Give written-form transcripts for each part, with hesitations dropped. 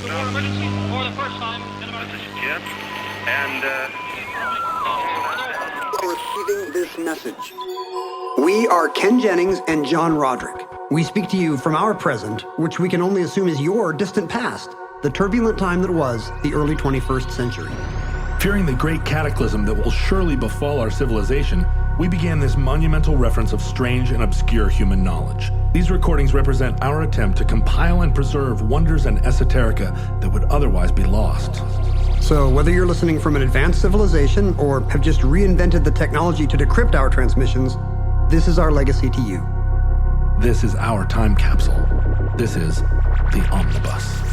emergency for the first time in about... This is Jim, and Receiving this message. We are Ken Jennings and John Roderick. We speak to you from our present, which we can only assume is your distant past, the turbulent time that was the early 21st century. Fearing the great cataclysm that will surely befall our civilization, we began this monumental reference of strange and obscure human knowledge. These recordings represent our attempt to compile and preserve wonders and esoterica that would otherwise be lost. So whether you're listening from an advanced civilization or have just reinvented the technology to decrypt our transmissions, this is our legacy to you. This is our time capsule. This is the Omnibus.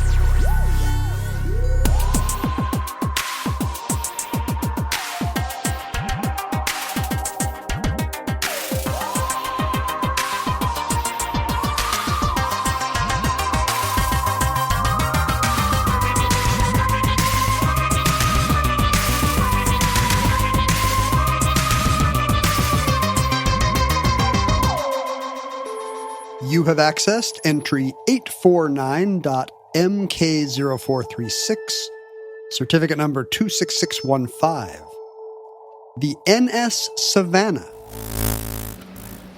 You have accessed entry 849.MK0436, certificate number 26615. The NS Savannah.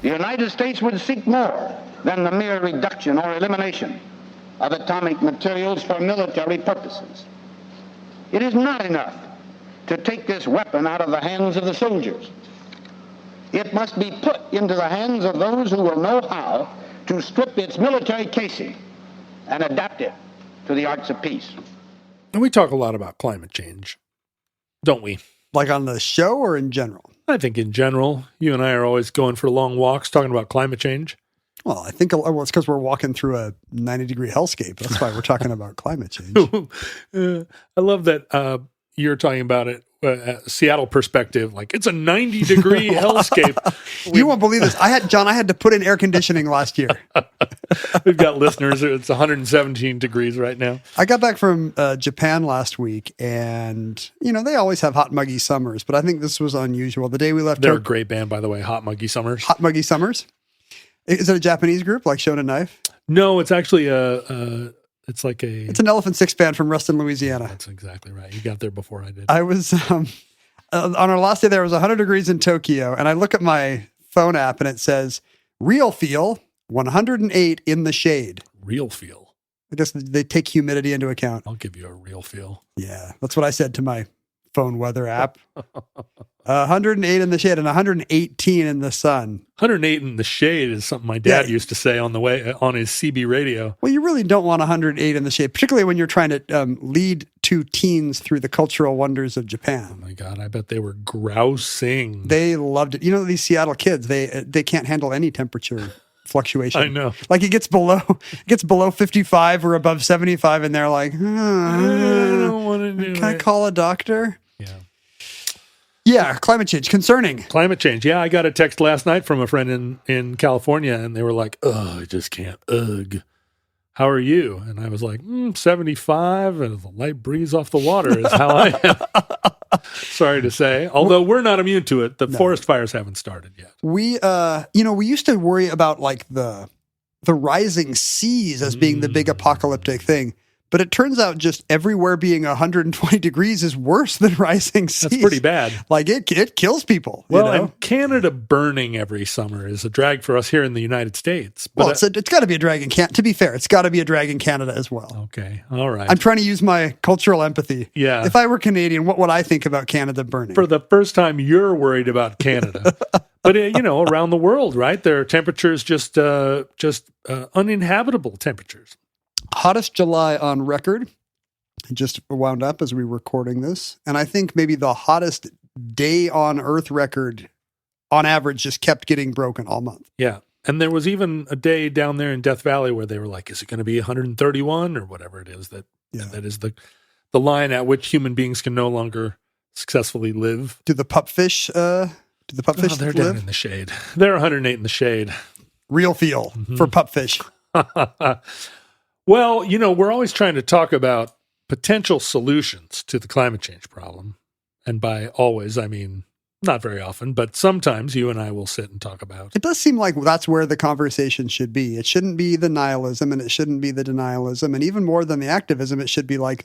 The United States would seek more than the mere reduction or elimination of atomic materials for military purposes. It is not enough to take this weapon out of the hands of the soldiers. It must be put into the hands of those who will know how to strip its military casing and adapt it to the arts of peace. And we talk a lot about climate change, don't we? Like on the show or in general? I think in general, you and I are always going for long walks talking about climate change. Well, I think it's because we're walking through a 90-degree hellscape. That's why we're talking about climate change. I love that you're talking about it, Seattle perspective, like it's a 90-degree hellscape. You won't believe this. I had to put in air conditioning last year. We've got listeners. It's 117 degrees right now. I got back from Japan last week, and they always have hot, muggy summers, but I think this was unusual. The day we left, they're a great band, by the way. Hot Muggy Summers. Hot Muggy Summers. Is it a Japanese group like Shonen Knife? No, it's actually it's an Elephant Six band from Ruston, Louisiana. That's exactly right. You got there before I did. I was on our last day there. It was 100 degrees in Tokyo, and I look at my phone app and it says real feel 108 in the shade. Real feel. I guess they take humidity into account. I'll give you a real feel. Yeah, that's what I said to my phone weather app. 108 in the shade and 118 in the sun. 108 in the shade is something my dad used to say on the way on his CB radio. Well, you really don't want 108 in the shade, particularly when you're trying to lead two teens through the cultural wonders of Japan. Oh my God, I bet they were grousing. They loved it. These Seattle kids, they can't handle any temperature fluctuation. I know. Like it gets below 55 or above 75, and they're like, I don't want to do it. Can I call a doctor? Yeah. Yeah, climate change. Concerning. Climate change. Yeah, I got a text last night from a friend in California, and they were like, "Oh, I just can't. Ugh. How are you?" And I was like, 75, and the light breeze off the water is how I am. Sorry to say. Although we're not immune to it. The forest fires haven't started yet. We, we used to worry about like the rising seas as being the big apocalyptic thing. But it turns out just everywhere being 120 degrees is worse than rising seas. That's pretty bad. Like it kills people. Well, and Canada burning every summer is a drag for us here in the United States. But it's got to be a drag in Canada. To be fair, it's got to be a drag in Canada as well. Okay. All right. I'm trying to use my cultural empathy. Yeah. If I were Canadian, what would I think about Canada burning? For the first time, you're worried about Canada. But, around the world, right? There are temperatures just uninhabitable temperatures. Hottest July on record. It just wound up as we were recording this. And I think maybe the hottest day on Earth record on average just kept getting broken all month. Yeah. And there was even a day down there in Death Valley where they were like, is it going to be 131 or whatever it is that is the line at which human beings can no longer successfully live. Do the pupfish they're live? down in the shade. They're 108 in the shade. Real feel for pupfish. Well, we're always trying to talk about potential solutions to the climate change problem. And by always, I mean Not very often, but sometimes you and I will sit and talk about. It does seem like that's where the conversation should be. It shouldn't be the nihilism and it shouldn't be the denialism. And even more than the activism, it should be like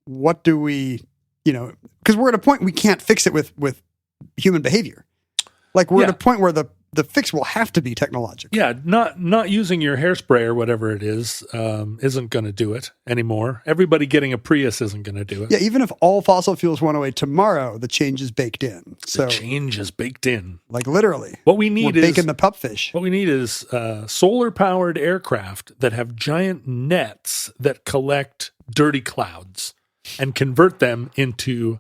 what do we, because we're at a point we can't fix it with human behavior. Like we're at a point where the fix will have to be technological. Yeah, not using your hairspray or whatever it is isn't going to do it anymore. Everybody getting a Prius isn't going to do it. Yeah, even if all fossil fuels went away tomorrow, the change is baked in. So the change is baked in. Like literally. What we need is baking the pupfish. What we need is solar-powered aircraft that have giant nets that collect dirty clouds and convert them into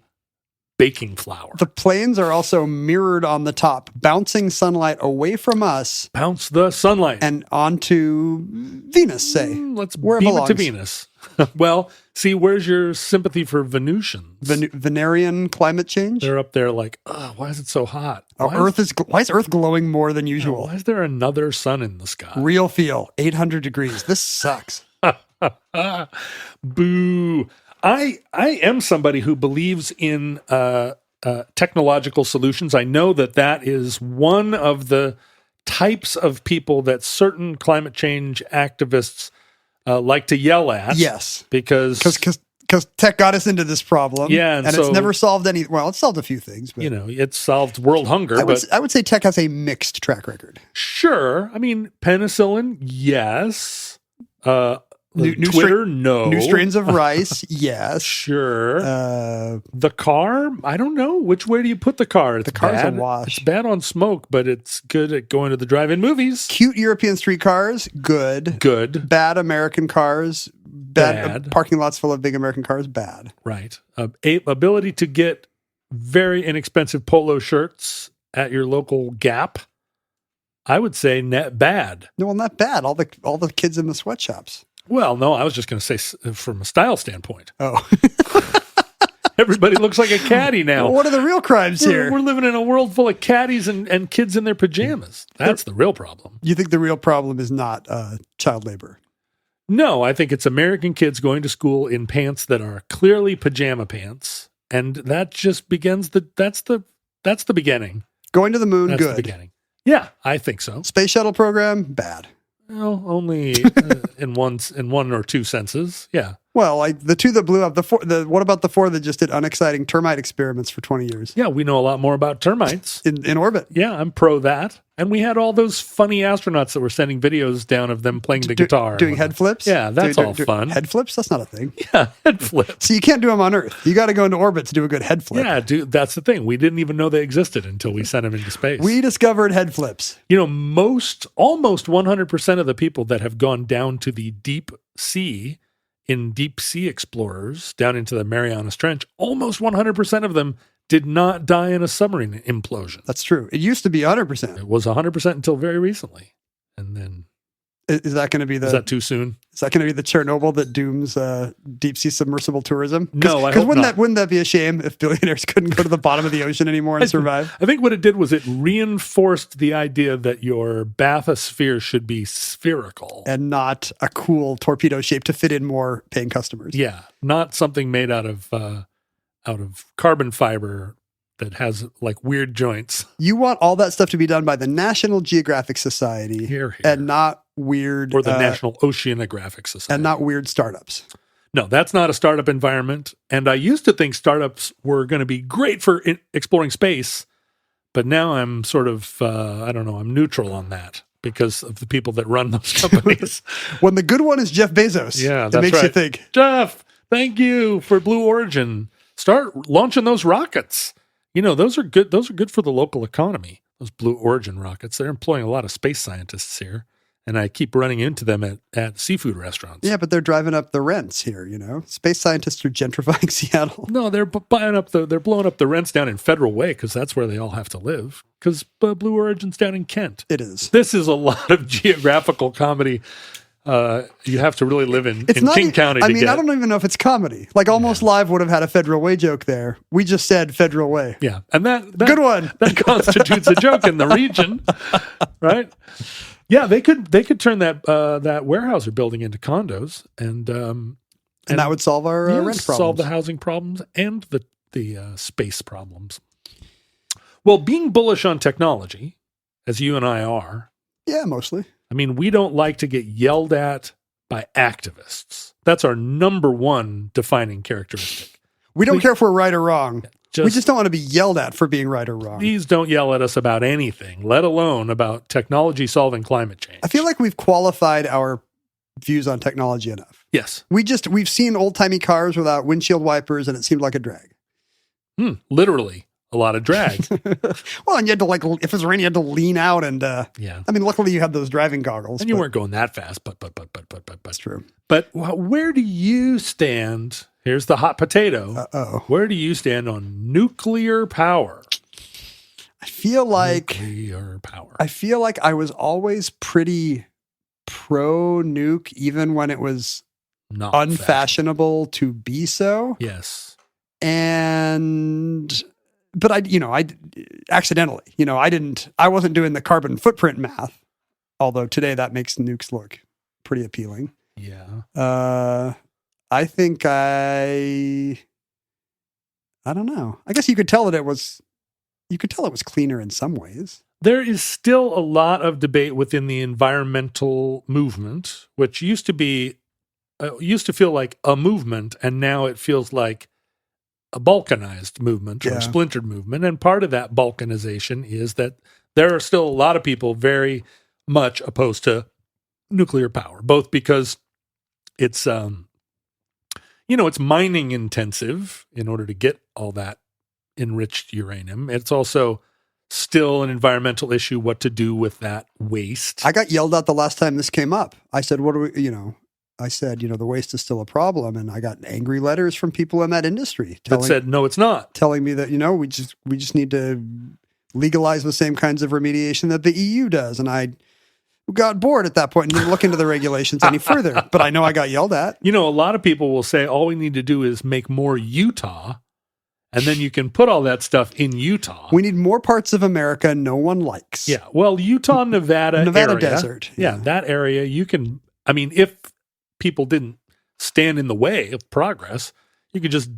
baking flour. The planes are also mirrored on the top, bouncing sunlight away from us. Bounce the sunlight. And onto Venus, say. Let's where beam it to Venus. Well, see, where's your sympathy for Venusians? Venerian climate change? They're up there like, why is it so hot? Why is Earth glowing more than usual? Why is there another sun in the sky? Real feel, 800 degrees. This sucks. Boo. I am somebody who believes in technological solutions. I know that is one of the types of people that certain climate change activists like to yell at. Yes. Because tech got us into this problem. Yeah. And it's never solved it's solved a few things. But it solved world hunger. I would say tech has a mixed track record. Sure. I mean, penicillin, yes. Twitter, no. New strains of rice, yes. Sure. The car, I don't know. Which way do you put the car? The car's a wash. It's bad on smoke, but it's good at going to the drive-in movies. Cute European street cars, good. Good. Bad American cars, bad. Parking lots full of big American cars, bad. Right. Ability to get very inexpensive polo shirts at your local Gap, I would say bad. No, well, not bad. All the kids in the sweatshops. Well, no, I was just going to say from a style standpoint. Oh. Everybody looks like a caddy now. Well, what are the real crimes here? We're living in a world full of caddies and kids in their pajamas. That's the real problem. You think the real problem is not child labor? No, I think it's American kids going to school in pants that are clearly pajama pants. And that just begins that's the beginning. Going to the moon, that's good. The beginning. Yeah, I think so. Space shuttle program, bad. Well, only in one or two senses. Yeah. Well, like the two that blew up. What about the four that just did unexciting termite experiments for 20 years? Yeah, we know a lot more about termites in orbit. Yeah, I'm pro that. And we had all those funny astronauts that were sending videos down of them playing the guitar, doing head flips. Yeah, that's all fun. Head flips? That's not a thing. Yeah, head flips. So you can't do them on Earth. You got to go into orbit to do a good head flip. Yeah, dude, that's the thing. We didn't even know they existed until we sent them into space. We discovered head flips. Almost 100% of the people that have gone down to the deep sea in deep sea explorers down into the Marianas Trench, almost 100% of them did not die in a submarine implosion. That's true. It used to be 100%. It was 100% until very recently. And then... Is that going to be Is that too soon? Is that going to be the Chernobyl that dooms deep sea submersible tourism? No, I hope not. Wouldn't that be a shame if billionaires couldn't go to the bottom of the ocean anymore and survive? I think what it did was it reinforced the idea that your bathysphere should be spherical. And not a cool torpedo shape to fit in more paying customers. Yeah, not something made out of carbon fiber that has like weird joints. You want all that stuff to be done by the National Geographic Society. Here. And not weird... Or the National Oceanographic Society. And not weird startups. No, that's not a startup environment. And I used to think startups were going to be great for exploring space, but now I'm sort of, I'm neutral on that because of the people that run those companies. When the good one is Jeff Bezos. Yeah, that's it makes right. you think. Jeff, thank you for Blue Origin. Start launching those rockets. Those are good. Those are good for the local economy. Those Blue Origin rockets. They're employing a lot of space scientists here. And I keep running into them at seafood restaurants. Yeah, but they're driving up the rents here, Space scientists are gentrifying Seattle. No, they're blowing up the rents down in Federal Way because that's where they all have to live. Because Blue Origin's down in Kent. It is. This is a lot of geographical comedy. You have to really live in King County to get. I don't even know if it's comedy. Like Almost Live would have had a Federal Way joke there. We just said Federal Way. Yeah, and that good one. That constitutes a joke in the region, right? Yeah, they could turn that warehouse they're building into condos, and that would solve our rent problems, solve the housing problems and the space problems. Well, being bullish on technology, as you and I are, Yeah, mostly. I mean, we don't like to get yelled at by activists. That's our number one defining characteristic. We don't care if we're right or wrong. We Just just don't want to be yelled at for being right or wrong. please don't yell at us about anything, let alone about technology solving climate change. I feel like we've qualified our views on technology enough. Yes. We've seen old-timey cars without windshield wipers, and it seemed like a drag. Literally a lot of drag. Well, and you had to, like, if it was raining, you had to lean out and, Yeah. I mean, luckily you had those driving goggles. And you but- weren't going that fast, but. That's true. But where do you stand? Here's the hot potato. Uh-oh. Where do you stand on nuclear power? I feel like Nuclear power. I was always pretty pro nuke, even when it was Not unfashionable to be so. Yes. But I accidentally, I wasn't doing the carbon footprint math, although today that makes nukes look pretty appealing. Yeah. I think I don't know. I guess you could tell it was cleaner in some ways. There is still a lot of debate within the environmental movement, which used to feel like a movement, and now it feels like a balkanized movement or Yeah. a splintered movement. And part of that balkanization is that there are still a lot of people very much opposed to nuclear power, both because it's it's mining intensive in order to get all that enriched uranium. It's also still an environmental issue what to do with that waste. I got yelled at the last time this came up. I said, "What do we?" I said, the waste is still a problem, and I got angry letters from people in that industry that said, no, it's not. telling me that we just need to legalize the same kinds of remediation that the EU does, and I got bored at that point and didn't look into the regulations any further. But I know I got yelled at. A lot of people will say all we need to do is make more Utah, and then you can put all that stuff in Utah. We need more parts of America no one likes. Yeah, well, Utah, Nevada area, desert. Yeah, that area you can. I mean, if people didn't stand in the way of progress, you could just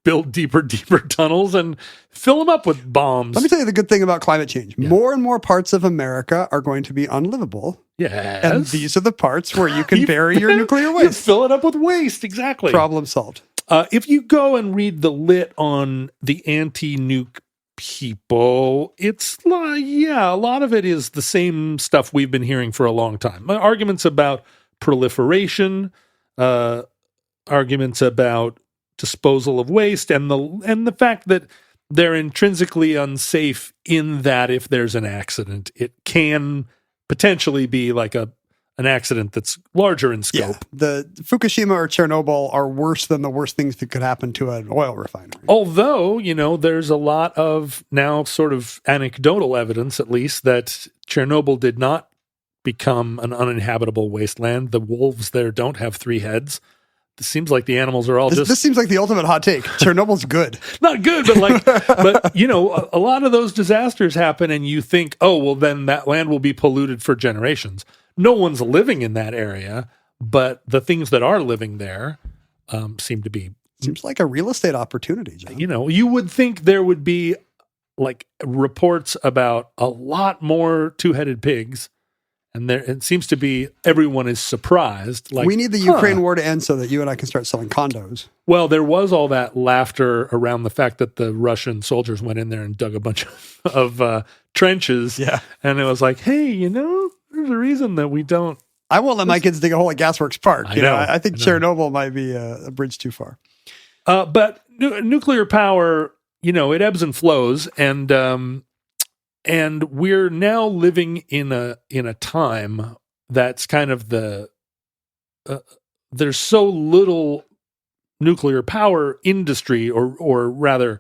build deeper tunnels and fill them up with bombs. Let me tell you the good thing about climate change. Yeah. More and more parts of America are going to be unlivable. Yes. And these are the parts where you can bury your nuclear You waste. fill it up with waste, exactly. Problem solved. If you go and read the lit on the anti-nuke people, it's a lot of it is the same stuff we've been hearing for a long time. Arguments about proliferation, arguments about disposal of waste, and the fact that they're intrinsically unsafe in that if there's an accident, it can potentially be like an accident that's larger in scope. Yeah. The Fukushima or Chernobyl are worse than the worst things that could happen to an oil refinery. Although, there's a lot of now sort of anecdotal evidence, at least, that Chernobyl did not become an uninhabitable wasteland. The wolves there don't have 3 heads. It seems like the animals are all This seems like the ultimate hot take. Chernobyl's good. not good, but a lot of those disasters happen and you think, oh, well, then that land will be polluted for generations. No one's living in that area, but the things that are living there seem to be. Seems like a real estate opportunity, John. You would think there would be like reports about a lot more 2-headed pigs. And it seems to be everyone is surprised. Like, we need the Ukraine war to end so that you and I can start selling condos. Well, there was all that laughter around the fact that the Russian soldiers went in there and dug a bunch of trenches. Yeah. And it was like, hey, there's a reason that we don't. I won't let my kids dig a hole at Gasworks Park. I think I know. Chernobyl might be a bridge too far. But nuclear power, it ebbs and flows. And we're now living in a time that's kind of there's so little nuclear power industry, or rather,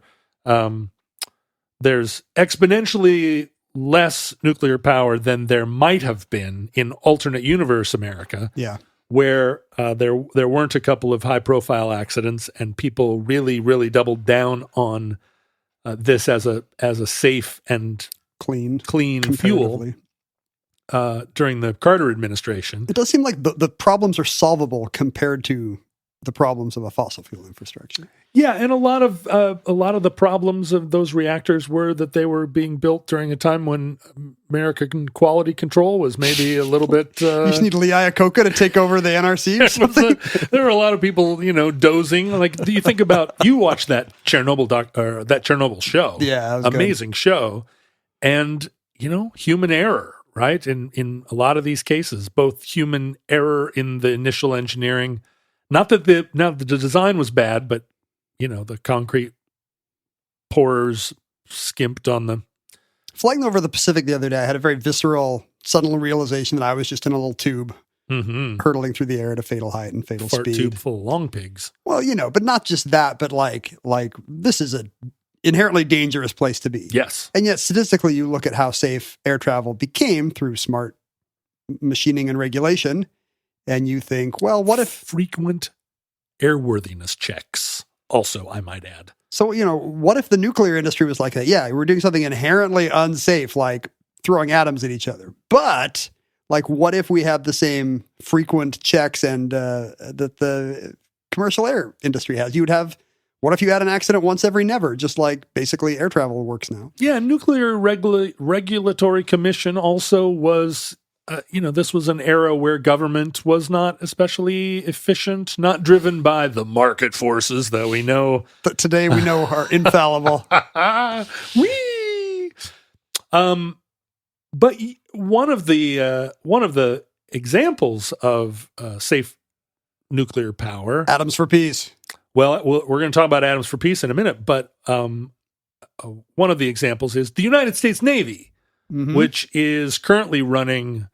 there's exponentially less nuclear power than there might have been in alternate universe America. Yeah. Where there weren't a couple of high profile accidents and people really, really doubled down on this as a safe and clean fuel during the Carter administration. It does seem like the problems are solvable compared to the problems of a fossil fuel infrastructure. Yeah, and a lot of the problems of those reactors were that they were being built during a time when American quality control was maybe a little bit. You just need Lee Iacocca to take over the NRC or something. There were a lot of people, dozing. Like, do you think about you watched that Chernobyl show? Yeah, that was amazing show, and human error, right? In a lot of these cases, both human error in the initial engineering. Not that the design was bad, but the concrete pourers skimped on them. Flying over the Pacific the other day, I had a very visceral, sudden realization that I was just in a little tube hurtling through the air at a fatal height and fatal Fart speed. tube full of long pigs. Well, but not just that, but like this is a inherently dangerous place to be. Yes. And yet statistically, you look at how safe air travel became through smart machining and regulation. And you think, well, what if frequent airworthiness checks? Also, I might add. So, what if the nuclear industry was like that? Yeah, we're doing something inherently unsafe, like throwing atoms at each other. But, like, what if we have the same frequent checks and that the commercial air industry has? What if you had an accident once every never, just like basically air travel works now? Yeah, Nuclear Regulatory Commission also was. This was an era where government was not especially efficient, not driven by the market forces that we know. But today we know are infallible. Whee! But one of the examples of safe nuclear power, Atoms for peace. Well, we're going to talk about atoms for peace in a minute, but one of the examples is the United States Navy, which is currently running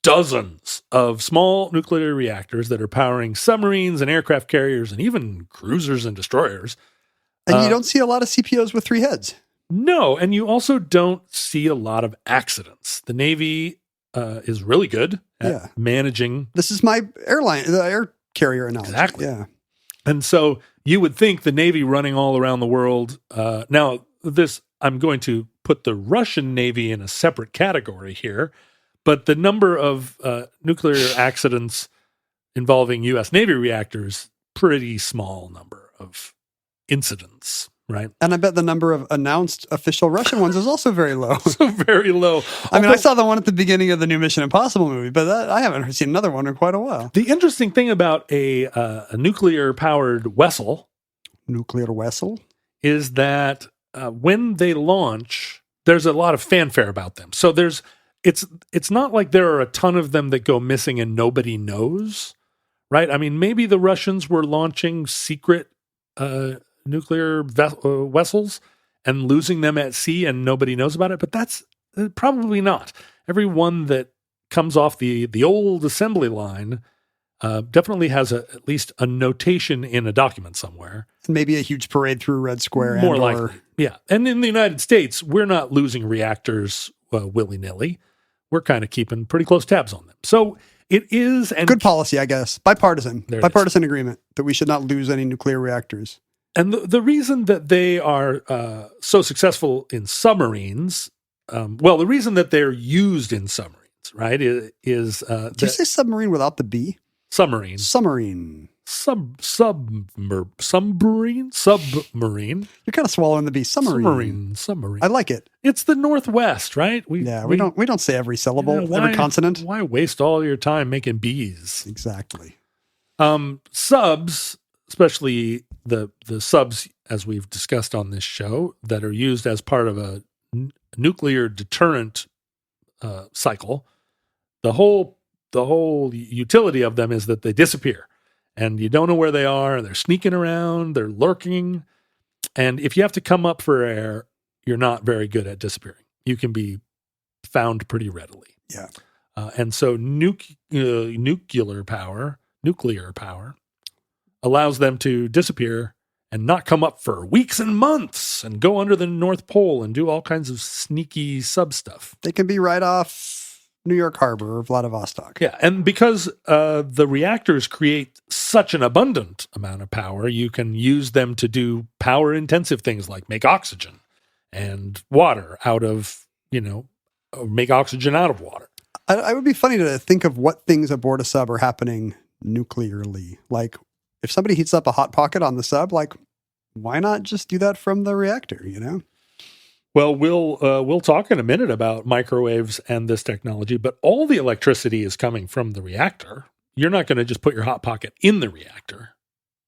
dozens of small nuclear reactors that are powering submarines and aircraft carriers and even cruisers and destroyers. And you don't see a lot of CPOs with 3 heads. No, and you also don't see a lot of accidents. The Navy is really good at managing. This is my the air carrier analogy. Exactly. Yeah. And so you would think the Navy running all around the world. Now, I'm going to put the Russian Navy in a separate category here. But the number of nuclear accidents involving U.S. Navy reactors, pretty small number of incidents, right? And I bet the number of announced official Russian ones is also very low. So very low. I mean, I saw the one at the beginning of the new Mission Impossible movie, but I haven't seen another one in quite a while. The interesting thing about a nuclear-powered vessel, is that when they launch, there's a lot of fanfare about them. So it's not like there are a ton of them that go missing and nobody knows, right? I mean, maybe the Russians were launching secret nuclear vessels and losing them at sea and nobody knows about it, but that's probably not. Every one that comes off the old assembly line definitely has at least a notation in a document somewhere. Maybe a huge parade through Red Square. More likely, yeah. And in the United States, we're not losing reactors willy-nilly. We're kind of keeping pretty close tabs on them. So it is good policy, I guess. Bipartisan agreement that we should not lose any nuclear reactors. And the reason that they are so successful in submarines, the reason that they're used in submarines, right, is did you say submarine without the B? Submarine. Submarine. Submarine. You're kind of swallowing the B. Submarine. I like it. It's the Northwest, right? We don't say every syllable, every consonant. Why waste all your time making B's? Exactly. Subs, especially the subs, as we've discussed on this show, that are used as part of a nuclear deterrent cycle. The whole utility of them is that they disappear. And you don't know where they are, and they're sneaking around, they're lurking. And if you have to come up for air, you're not very good at disappearing. You can be found pretty readily. Yeah. And so nuclear power allows them to disappear and not come up for weeks and months and go under the North Pole and do all kinds of sneaky sub stuff. They can be right off New York Harbor or Vladivostok. Yeah, and because the reactors create such an abundant amount of power, you can use them to do power-intensive things like make oxygen and water out of, make oxygen out of water. I would be funny to think of what things aboard a sub are happening nuclearly. Like, if somebody heats up a hot pocket on the sub, like, why not just do that from the reactor, you know? Well, we'll talk in a minute about microwaves and this technology, but all the electricity is coming from the reactor. You're not going to just put your hot pocket in the reactor.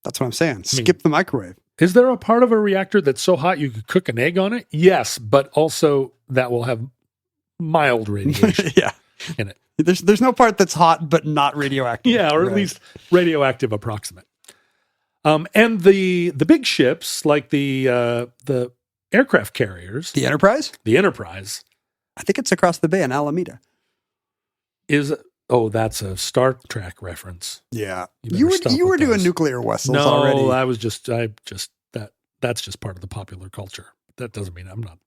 That's what I'm saying. Skip the microwave. Is there a part of a reactor that's so hot you could cook an egg on it? Yes, but also that will have mild radiation Yeah. in it. There's no part that's hot but not radioactive. Yeah, or at least radioactive approximate. And the big ships like the aircraft carriers, The Enterprise? the Enterprise, I think it's across the bay in Alameda. that's a Star Trek reference. Yeah. You better stop You were with doing those. nuclear vessels No, already. that's just part of the popular culture. That doesn't mean I'm not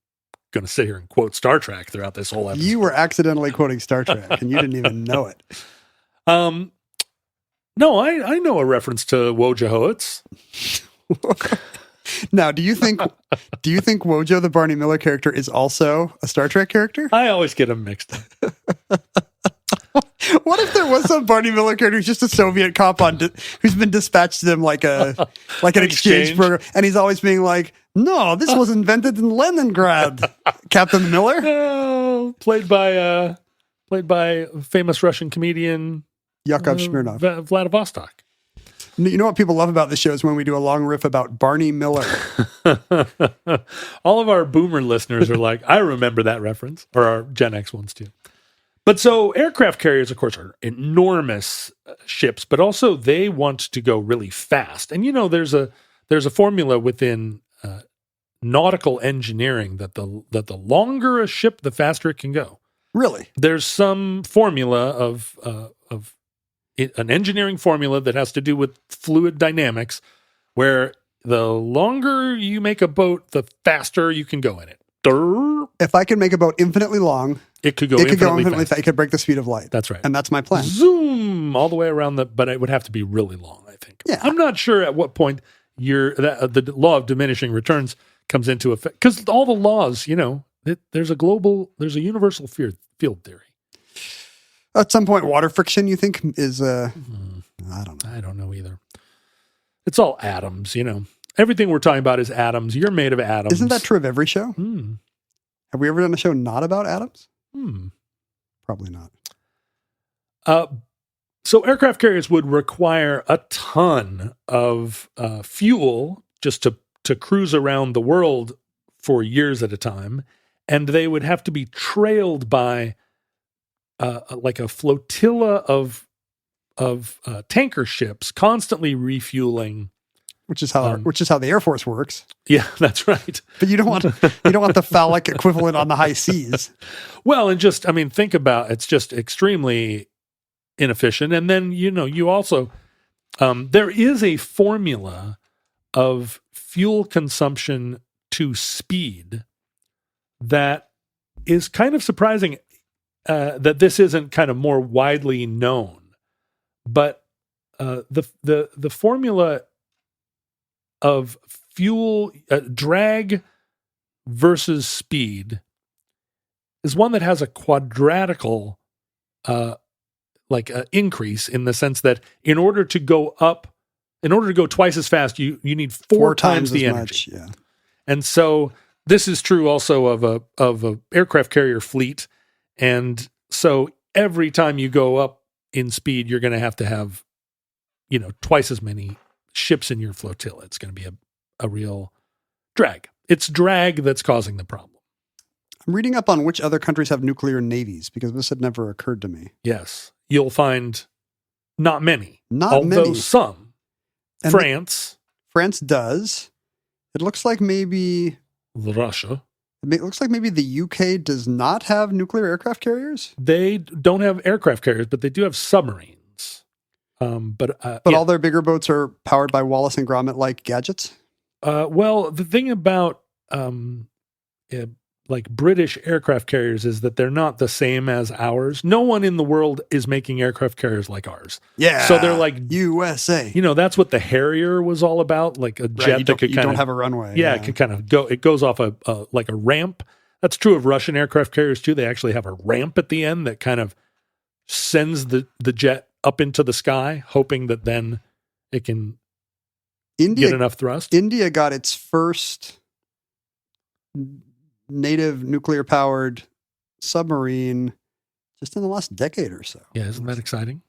going to sit here and quote Star Trek throughout this whole episode. You were accidentally quoting Star Trek and you didn't even know it. No, I know a reference to Wojciechowicz. Now, do you think Wojo, the Barney Miller character, is also a Star Trek character? I always get them mixed up. What if there was some Barney Miller character who's just a Soviet cop who's been dispatched to them like an exchange program, and he's always being like, "No, this was invented in Leningrad." Captain Miller, played by famous Russian comedian Yakov Smirnov. Vladivostok. You know what people love about the show is when we do a long riff about Barney Miller. All of our boomer listeners are like, I remember that reference, or our Gen X ones too. But so aircraft carriers, of course, are enormous ships, but also they want to go really fast. And there's a formula within nautical engineering that the longer a ship, the faster it can go. Really? There's some formula of an engineering formula that has to do with fluid dynamics, where the longer you make a boat, the faster you can go in it. If I can make a boat infinitely long, it could go infinitely fast. It could break the speed of light. That's right. And that's my plan. Zoom all the way around but it would have to be really long, I think. Yeah. I'm not sure at what point the law of diminishing returns comes into effect, because all the laws, there's a universal field theory. At some point, water friction, you think, is I don't know. I don't know either. It's all atoms, Everything we're talking about is atoms. You're made of atoms. Isn't that true of every show? Have we ever done a show not about atoms? Probably not. So aircraft carriers would require a ton of fuel just to cruise around the world for years at a time, and they would have to be trailed by like a flotilla of tanker ships, constantly refueling. Which is how the Air Force works. Yeah, that's right. But you don't want the phallic equivalent on the high seas. Well, and think about it's just extremely inefficient. And then you also there is a formula of fuel consumption to speed that is kind of surprising. That this isn't kind of more widely known, but the formula of fuel drag versus speed is one that has a quadratical increase, in the sense that in order to go twice as fast, you need four times the energy. Much, yeah. And so this is true also of a aircraft carrier fleet. And so every time you go up in speed, you're going to have, twice as many ships in your flotilla. It's going to be a real drag. It's drag that's causing the problem. I'm reading up on which other countries have nuclear navies, because this had never occurred to me. Yes. You'll find not many. Not many. Although some. And France. France does. It looks like maybe Russia. It looks like maybe the UK does not have nuclear aircraft carriers. They don't have aircraft carriers, but they do have submarines. But all their bigger boats are powered by Wallace and Gromit-like gadgets. Well, the thing about British aircraft carriers is that they're not the same as ours. No one in the world is making aircraft carriers like ours. Yeah. So they're like USA. That's what the Harrier was all about, like a jet that could kind of don't have a runway. Yeah, it could kind of go. It goes off a ramp. That's true of Russian aircraft carriers too. They actually have a ramp at the end that kind of sends the jet up into the sky, hoping that then it can get enough thrust. India got its first native nuclear-powered submarine just in the last decade or so. Yeah, isn't that exciting?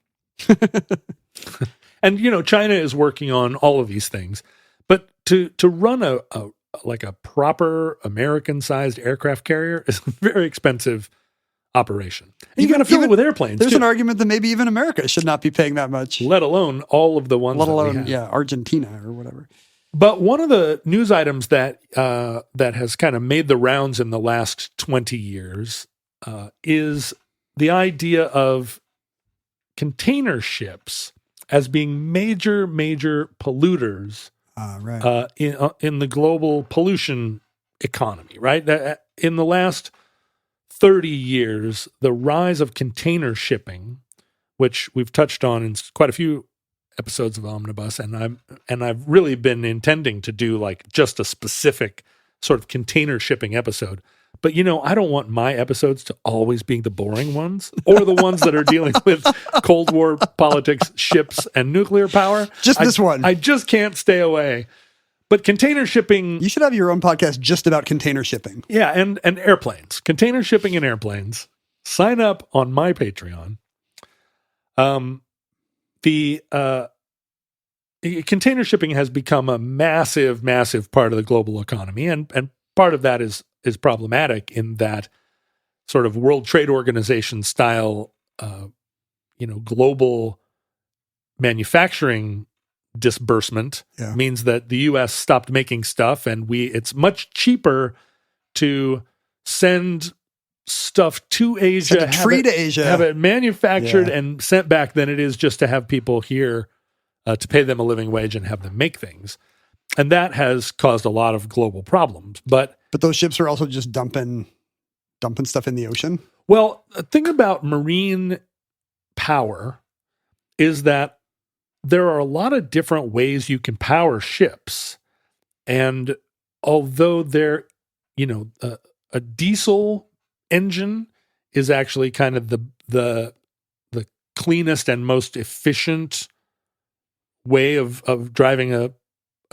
And China is working on all of these things, but to run a proper American-sized aircraft carrier is a very expensive operation. And you got to fill it with airplanes. There's too. an argument that maybe even America should not be paying that much, let alone all of the ones. Let that we alone, have. Argentina or whatever. But one of the news items that has kind of made the rounds in the last 20 years is the idea of container ships as being major polluters Right. in the global pollution economy, right? In the last 30 years, the rise of container shipping, which we've touched on in quite a few episodes of Omnibus, and I've really been intending to do like just a specific sort of container shipping episode. But I don't want my episodes to always be the boring ones or the ones that are dealing with Cold War politics, ships, and nuclear power. This one. I just can't stay away. But container shipping. You should have your own podcast just about container shipping. Yeah, and airplanes. Container shipping and airplanes. Sign up on my Patreon. The container shipping has become a massive part of the global economy, and part of that is problematic in that sort of World Trade Organization style, global manufacturing disbursement means that the U.S. stopped making stuff, and it's much cheaper to send stuff to Asia, have it manufactured and sent back than it is just to have people here to pay them a living wage and have them make things. And that has caused a lot of global problems. But those ships are also just dumping stuff in the ocean. Well, the thing about marine power is that there are a lot of different ways you can power ships. And although a diesel engine is actually kind of the cleanest and most efficient way of driving a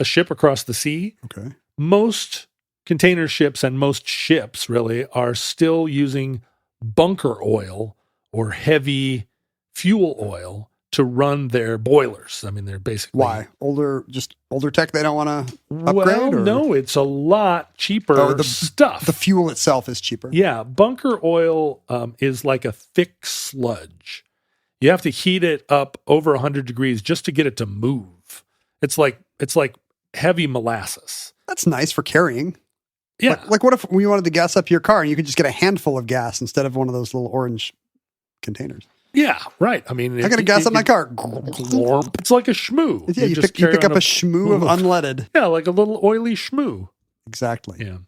ship across the sea. Okay. Most container ships and most ships really are still using bunker oil or heavy fuel oil to run their boilers. I mean, they're basically... Why? Older tech they don't want to upgrade? Well, no, it's a lot cheaper stuff. The fuel itself is cheaper. Yeah, bunker oil is like a thick sludge. You have to heat it up over 100 degrees just to get it to move. It's like heavy molasses. That's nice for carrying. Yeah. Like what if we wanted to gas up your car and you could just get a handful of gas instead of one of those little orange containers? Yeah, right. I mean, I got to gas up my car. It's like a schmoo. Yeah, you pick up a schmoo of unleaded. Yeah, like a little oily schmoo. Exactly. Yeah.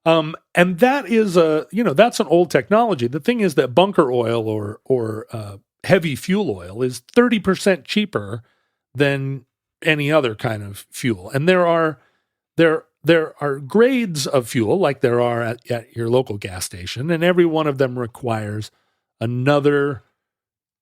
And that is that's an old technology. The thing is that bunker oil or heavy fuel oil is 30% cheaper than any other kind of fuel. And there are grades of fuel like there are at your local gas station, and every one of them requires another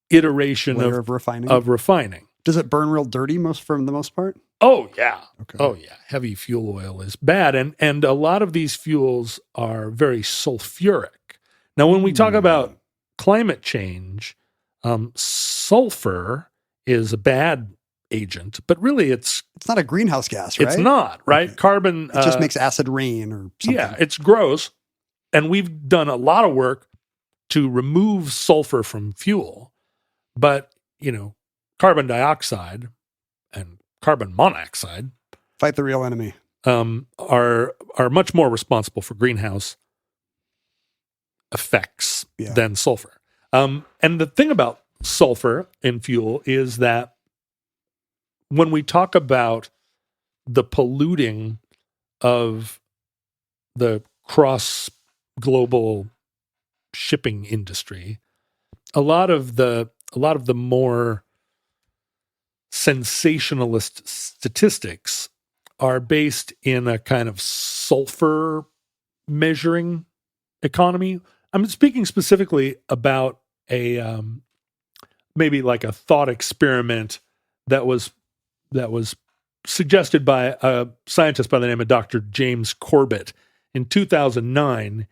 iteration of refining. Does it burn real dirty for the most part? Oh yeah. Okay. Oh yeah. Heavy fuel oil is bad. And a lot of these fuels are very sulfuric. Now, when we talk about climate change, sulfur is a bad agent, but really it's not a greenhouse gas, right? It's not, right? Okay. Carbon. It just makes acid rain or something. Yeah, it's gross. And we've done a lot of work to remove sulfur from fuel. But, carbon dioxide and carbon monoxide, fight the real enemy, are much more responsible for greenhouse effects than sulfur. And the thing about sulfur in fuel is that when we talk about the polluting of the cross global shipping industry, a lot of the more sensationalist statistics are based in a kind of sulfur measuring economy. I'm speaking specifically about a maybe like a thought experiment that was suggested by a scientist by the name of Dr. James Corbett. In 2009,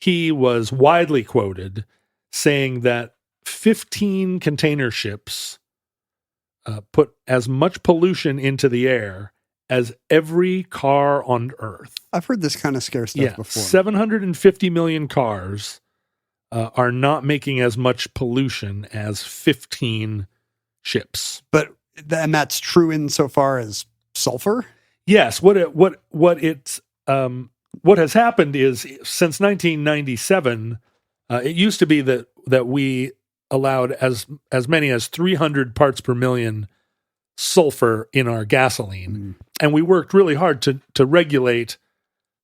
he was widely quoted saying that 15 container ships put as much pollution into the air as every car on Earth. I've heard this kind of scare stuff before. 750 million cars are not making as much pollution as 15 ships. And that's true insofar as sulfur? Yes. What has happened is since 1997, it used to be that we allowed as many as 300 parts per million sulfur in our gasoline, and we worked really hard to regulate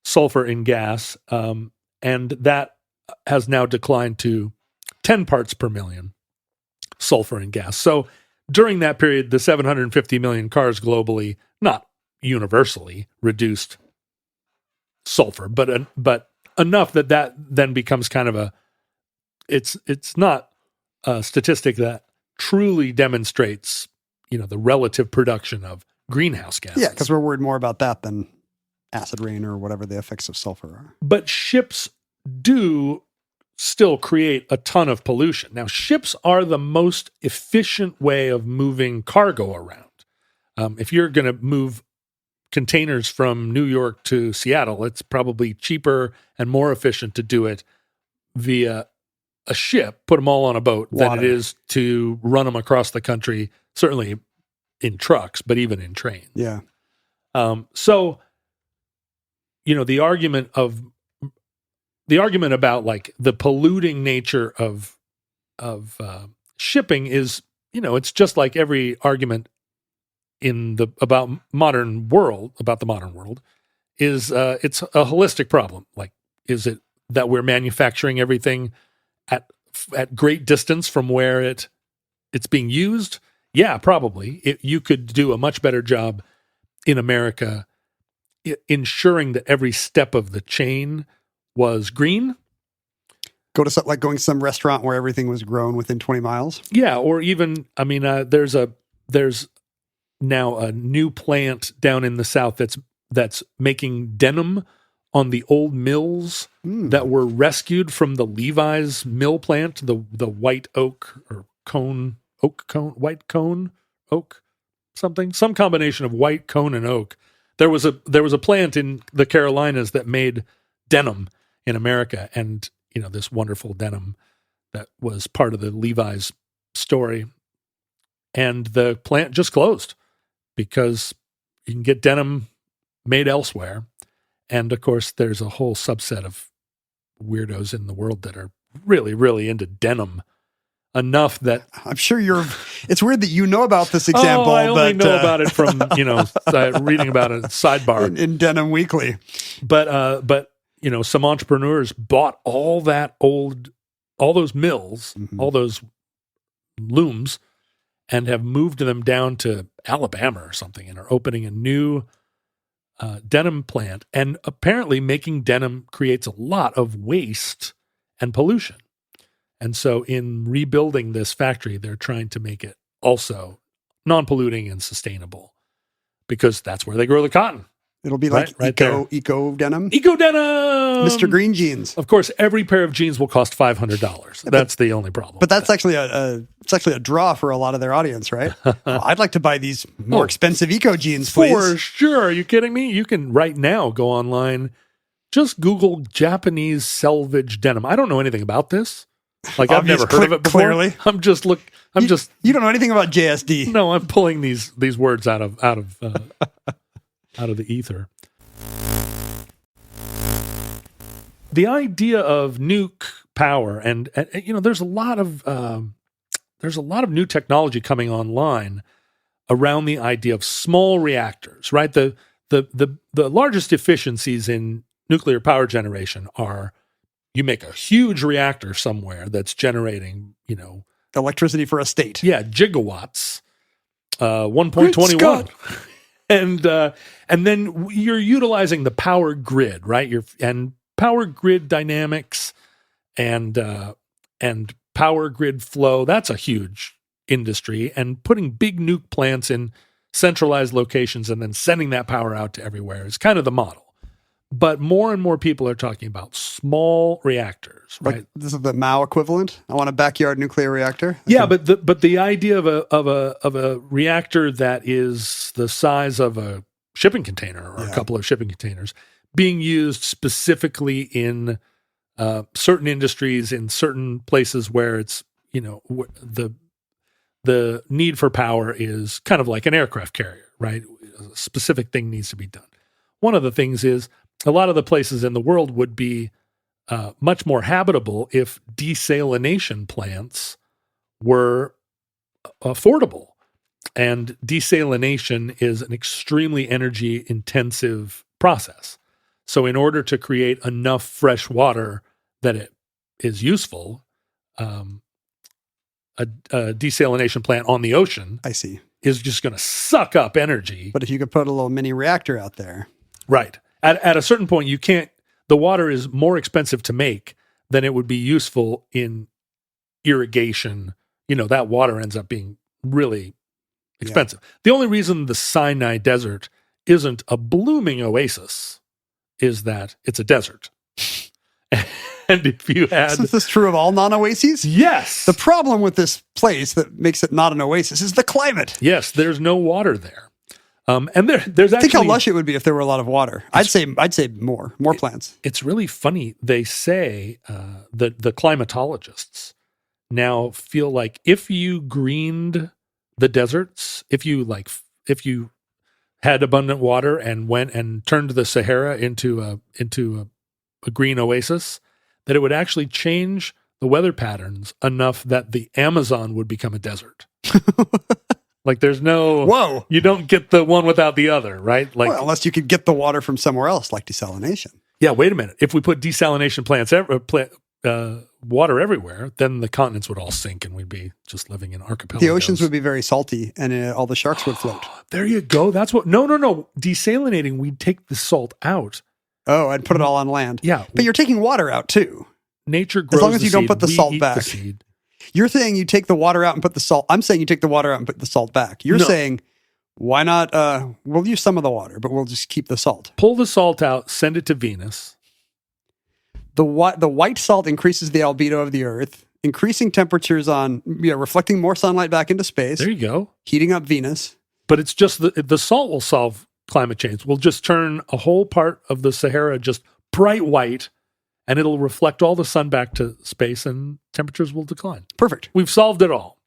sulfur in gas, and that has now declined to 10 parts per million sulfur in gas. So during that period, the 750 million cars globally, not universally, reduced sulfur, but enough that then becomes kind of it's not a statistic that truly demonstrates, the relative production of greenhouse gases. Yeah, because we're worried more about that than acid rain or whatever the effects of sulfur are. But ships do still create a ton of pollution. Now, ships are the most efficient way of moving cargo around. If you're going to move containers from New York to Seattle, it's probably cheaper and more efficient to do it via a ship, put them all on a boat, than it is to run them across the country, certainly in trucks, but even in trains. Yeah. So, the argument about like the polluting nature of shipping is, it's just like every argument about the modern world is it's a holistic problem. Like, is it that we're manufacturing everything at great distance from where it's being used? Yeah, probably. You could do a much better job in America ensuring that every step of the chain was green. Going to some restaurant where everything was grown within 20 miles. Yeah, or even, there's now a new plant down in the South that's making denim on the old mills that were rescued from the Levi's mill plant, the white oak or white cone oak, some combination of white cone and oak. There was a plant in the Carolinas that made denim in America, and this wonderful denim that was part of the Levi's story, and the plant just closed because you can get denim made elsewhere. And of course, there's a whole subset of weirdos in the world that are really, really into denim enough that I'm sure it's weird that you know about this example. I only know about it from, reading about it sidebar in Denim Weekly. But some entrepreneurs bought all those mills, all those looms, and have moved them down to Alabama or something, and are opening a new denim plant. And apparently making denim creates a lot of waste and pollution. And so in rebuilding this factory, they're trying to make it also non-polluting and sustainable, because that's where they grow the cotton. It'll be like eco denim. Eco denim! Mr. Green jeans. Of course, every pair of jeans will cost $500. That's the only problem. But that's actually a draw for a lot of their audience, right? Well, I'd like to buy these more expensive eco jeans, please. For sure. Are you kidding me? You can right now go online, just Google Japanese selvage denim. I don't know anything about this. Like, I've never heard of it before. Clearly. You don't know anything about JSD. No, I'm pulling these words out of the ether. The idea of nuke power, and there's a lot of new technology coming online around the idea of small reactors, right? The largest efficiencies in nuclear power generation are, you make a huge reactor somewhere that's generating, electricity for a state. Yeah, gigawatts, 1.21. And then you're utilizing the power grid, right? And power grid dynamics and power grid flow. That's a huge industry. And putting big nuke plants in centralized locations and then sending that power out to everywhere is kind of the model. But more and more people are talking about small reactors, right? Like this is the Mao equivalent. I want a backyard nuclear reactor. Yeah, but the idea of a reactor that is the size of a shipping container or a couple of shipping containers being used specifically in certain industries, in certain places where it's, the need for power is kind of like an aircraft carrier, right? A specific thing needs to be done. One of the things is a lot of the places in the world would be much more habitable if desalination plants were affordable. And desalination is an extremely energy intensive process. So in order to create enough fresh water that it is useful, a desalination plant on the ocean, I see, is just going to suck up energy. But if you could put a little mini reactor out there, right? At a certain point, you can't. The water is more expensive to make than it would be useful in irrigation. That water ends up being really expensive. Yeah. The only reason the Sinai Desert isn't a blooming oasis is that it's a desert. And if you had... Is this true of all non-oases? Yes. The problem with this place that makes it not an oasis is the climate. Yes, there's no water there. And there's actually... Think how lush it would be if there were a lot of water. I'd say more plants. It's really funny. They say that the climatologists now feel like if you greened the deserts, if you had abundant water and went and turned the Sahara into a green oasis, that it would actually change the weather patterns enough that the Amazon would become a desert. Like there's no, whoa, you don't get the one without the other, right? Like unless you could get the water from somewhere else, like desalination. Yeah, wait a minute. If we put desalination plants, water everywhere, then the continents would all sink and we'd be just living in archipelagos. The oceans would be very salty and all the sharks would float. There you go. That's what, no. Desalinating, we'd take the salt out. Oh, and put it all on land. Yeah. But you're taking water out too. Nature grows as long as you don't put the we salt eat back. The seed. You're saying you take the water out and put the salt. I'm saying you take the water out and put the salt back. You're saying, why not? We'll use some of the water, but we'll just keep the salt. Pull the salt out, send it to Venus. The white salt increases the albedo of the Earth, increasing temperatures reflecting more sunlight back into space. There you go. Heating up Venus. But it's just the salt will solve climate change. We'll just turn a whole part of the Sahara just bright white, and it'll reflect all the sun back to space and temperatures will decline. Perfect. We've solved it all.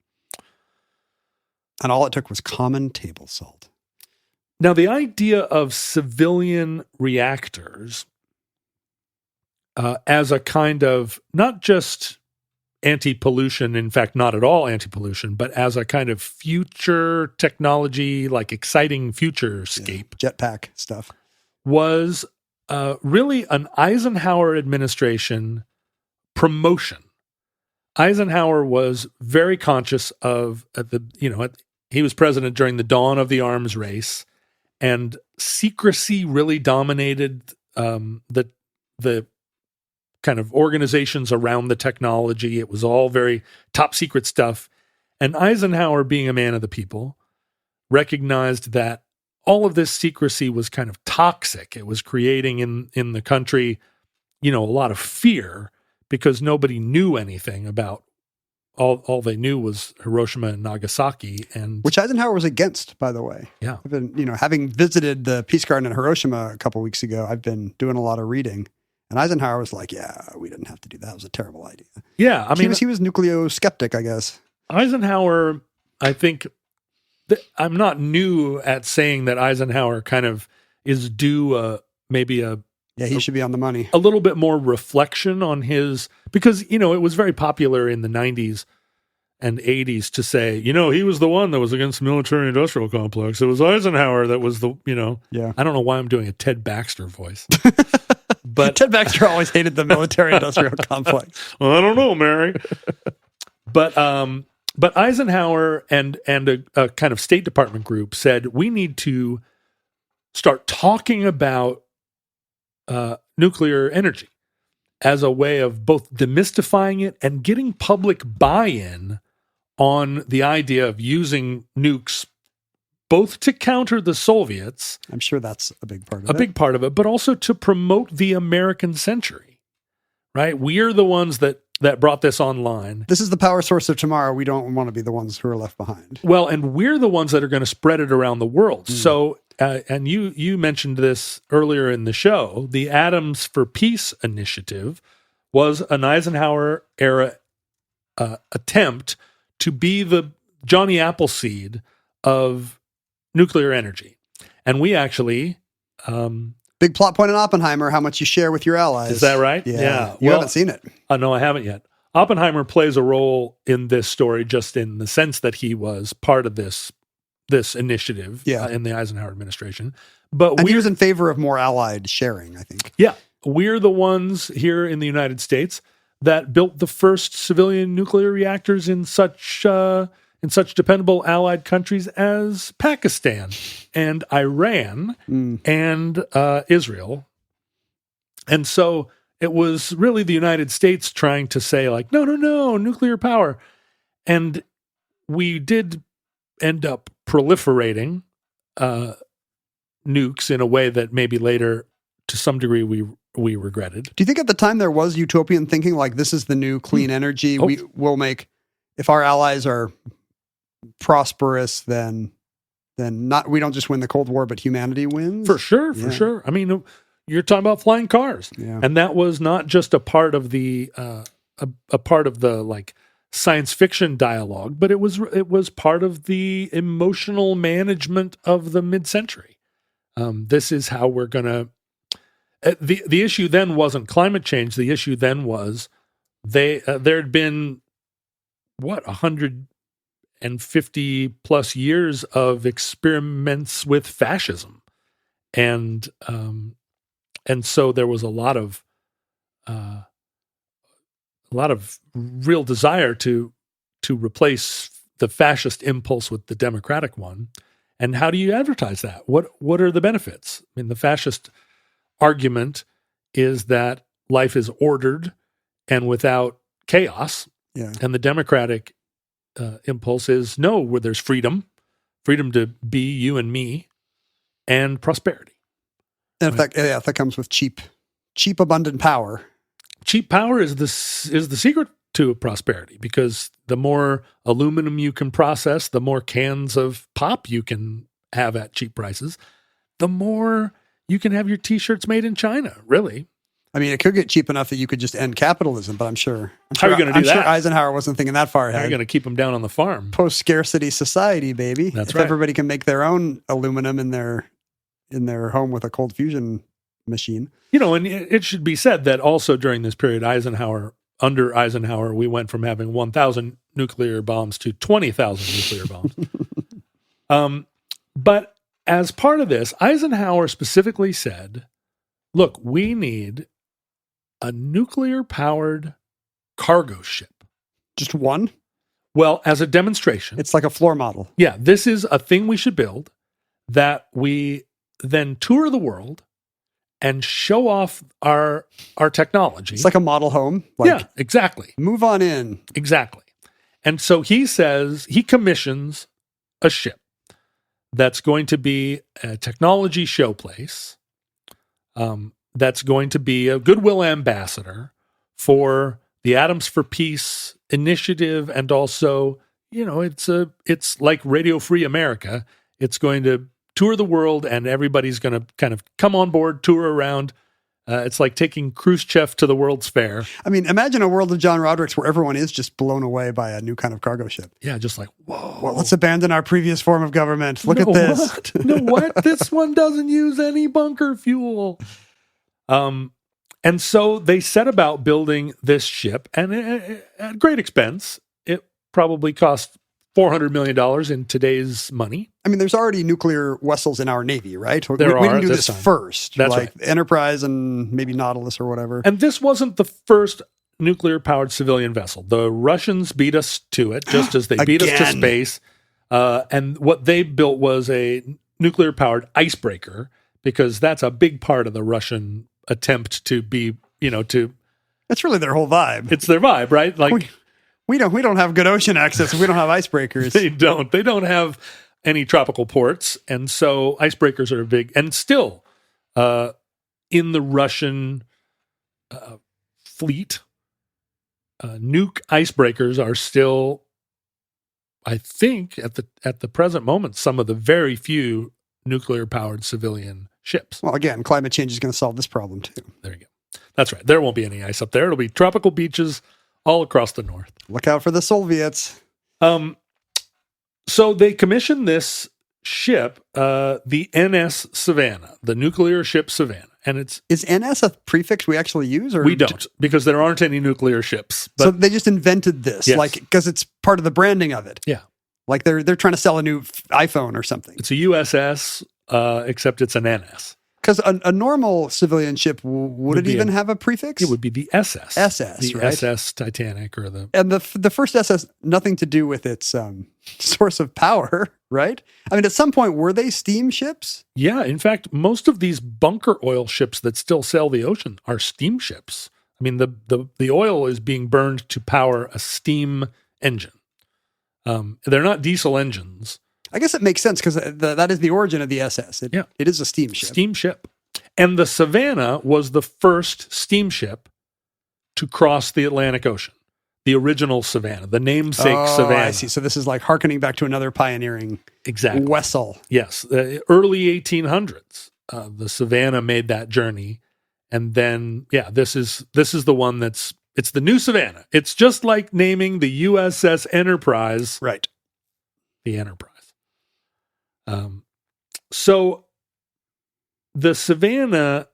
And all it took was common table salt. Now, the idea of civilian reactors as a kind of, not just anti-pollution, in fact, not at all anti-pollution, but as a kind of future technology, like exciting futurescape. Yeah, jetpack stuff. Was really an Eisenhower administration promotion. Eisenhower was very conscious of he was president during the dawn of the arms race, and secrecy really dominated the kind of organizations around the technology. It was all very top secret stuff. And Eisenhower, being a man of the people, recognized that all of this secrecy was kind of toxic. It was creating in the country, a lot of fear because nobody knew anything about all they knew was Hiroshima and Nagasaki, and which Eisenhower was against, by the way. Yeah. I've been, having visited the Peace Garden in Hiroshima a couple of weeks ago, I've been doing a lot of reading. And Eisenhower was like, yeah, we didn't have to do that. It was a terrible idea. Yeah. I mean, he was nucleo-skeptic, I guess. Eisenhower, I think, I'm not new at saying that Eisenhower kind of is due maybe he should be on the money. A little bit more reflection on his, because, it was very popular in the 90s and 80s to say, he was the one that was against the military industrial complex. It was Eisenhower that was the, Yeah. I don't know why I'm doing a Ted Baxter voice. But Ted Baxter always hated the military industrial complex. I don't know, Mary. But Eisenhower and a kind of State Department group said, we need to start talking about nuclear energy as a way of both demystifying it and getting public buy-in on the idea of using nukes both to counter the Soviets, I'm sure that's a big part of a it. big part of it, but also to promote the American century, right? We're the ones that brought this online. This is the power source of tomorrow. We don't want to be the ones who are left behind. Well, and we're the ones that are going to spread it around the world. So, and you mentioned this earlier in the show, the Atoms for Peace initiative was an Eisenhower era attempt to be the Johnny Appleseed of nuclear energy. And we actually, Big plot point in Oppenheimer, how much you share with your allies. is that right? Yeah. You haven't seen it. No, I haven't yet. Oppenheimer plays a role in this story just in the sense that he was part of this initiative in the Eisenhower administration. But And he was in favor of more allied sharing, I think. Yeah, we're the ones here in the United States that built the first civilian nuclear reactors in such dependable allied countries as Pakistan and Iran and Israel. And so it was really the United States trying to say, like, no, nuclear power. And we did end up proliferating nukes in a way that maybe later, to some degree, we regretted. Do you think at the time there was utopian thinking, like this is the new clean energy? We will make, if our allies are prosperous, then not, we don't just win the Cold War, but humanity wins? For sure. I mean, you're talking about flying cars. Yeah. And that was not just a part of the a part of the like science fiction dialogue, but it was part of the emotional management of the mid-century. This is how we're going to the issue then wasn't climate change. The issue then was there'd been 150 plus years of experiments with fascism, and so there was a lot of real desire to replace the fascist impulse with the democratic one. And how do you advertise that? What are the benefits? I mean, the fascist argument is that life is ordered and without chaos. Yeah. And the democratic impulse is no, where there's freedom to be you and me, and prosperity. And if that comes with cheap, abundant power. Cheap power is the secret to prosperity, because the more aluminum you can process, the more cans of pop you can have at cheap prices, the more you can have your T-shirts made in China, really. I mean, it could get cheap enough that you could just end capitalism, but I'm sure. How are you going to do that? I'm sure Eisenhower wasn't thinking that far ahead. How are you going to keep them down on the farm? Post-scarcity society, baby. That's if right. Everybody can make their own aluminum in their home with a cold fusion machine. You know, and it should be said that also during this period, under Eisenhower, we went from having 1,000 nuclear bombs to 20,000 nuclear bombs. But as part of this, Eisenhower specifically said, look, we need a nuclear-powered cargo ship. Just one? Well, as a demonstration. It's like a floor model. Yeah, this is a thing we should build that we then tour the world and show off our technology. It's like a model home. Yeah, exactly. Move on in. Exactly. And so he says he commissions a ship that's going to be a technology showplace, that's going to be a goodwill ambassador for the Atoms for Peace initiative, and also, you know, it's like Radio Free America. It's going to tour the world, and everybody's going to kind of come on board, tour around. It's like taking Khrushchev to the World's Fair. I mean, imagine a world of John Roderick's where everyone is just blown away by a new kind of cargo ship. Yeah, just like, whoa. Well, let's abandon our previous form of government. Look at this. What? This one doesn't use any bunker fuel. And so they set about building this ship, and at great expense. It probably cost $400 million in today's money. I mean, there's already nuclear vessels in our Navy, right? We There didn't are do this this time. first. That's like right. Enterprise and maybe Nautilus or whatever. And this wasn't the first nuclear-powered civilian vessel. The Russians beat us to it, just as they beat us to Again. space. And what they built was a nuclear-powered icebreaker, because that's a big part of the Russian attempt to be, That's really their whole vibe. it's their vibe, right? Like We don't have good ocean access if we don't have icebreakers. They don't have any tropical ports, and so icebreakers are big. And still, in the Russian fleet, nuke icebreakers are still, I think, at the present moment, some of the very few nuclear-powered civilian ships. Well, again, climate change is going to solve this problem too. There you go. That's right. There won't be any ice up there. It'll be tropical beaches all across the north. Look out for the Soviets. So they commissioned this ship, the NS Savannah, the nuclear ship Savannah. And is NS a prefix we actually use? Or we don't, because there aren't any nuclear ships. But, so they just invented this, yes. like, because it's part of the branding of it. Yeah. Like they're trying to sell a new iPhone or something. It's a USS, except it's an NS. Because a normal civilian ship, would it even have a prefix? It would be the SS. SS, the right? SS Titanic or the... And the first SS, nothing to do with its source of power, right? I mean, at some point, were they steamships? Yeah, in fact, most of these bunker oil ships that still sail the ocean are steamships. I mean, the oil is being burned to power a steam engine. They're not diesel engines. I guess it makes sense because that is the origin of the SS. It is a steamship. Steamship. And the Savannah was the first steamship to cross the Atlantic Ocean. The original Savannah, the namesake Savannah. I see. So this is like hearkening back to another pioneering vessel. Yes. The early 1800s, the Savannah made that journey. And then, this is the one it's the new Savannah. It's just like naming the USS Enterprise. Right. The Enterprise. So the Savannah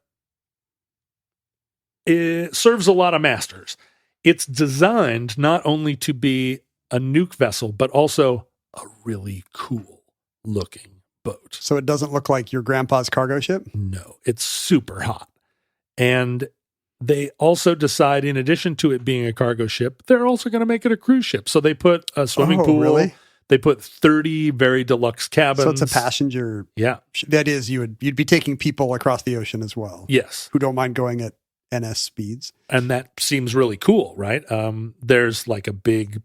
serves a lot of masters. It's designed not only to be a nuke vessel, but also a really cool looking boat. So it doesn't look like your grandpa's cargo ship? No, it's super hot. And they also decide, in addition to it being a cargo ship, they're also going to make it a cruise ship. So they put a swimming pool. Really? They put 30 very deluxe cabins. So it's a passenger. Yeah. The idea is you'd be taking people across the ocean as well. Yes. Who don't mind going at NS speeds. And that seems really cool, right? There's like a big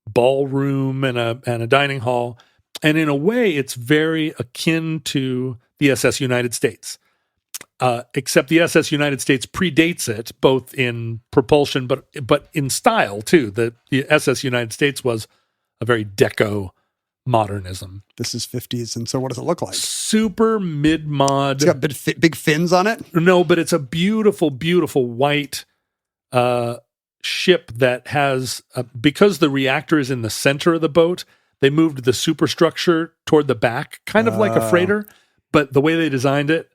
ballroom and a dining hall. And in a way, it's very akin to the SS United States. Except the SS United States predates it, both in propulsion, but in style too. The SS United States was a very deco modernism. This is 50s, and so what does it look like? Super mid-mod. It's got big fins on it? No, but it's a beautiful, beautiful white ship that has, because the reactor is in the center of the boat, they moved the superstructure toward the back, kind of like a freighter, but the way they designed it,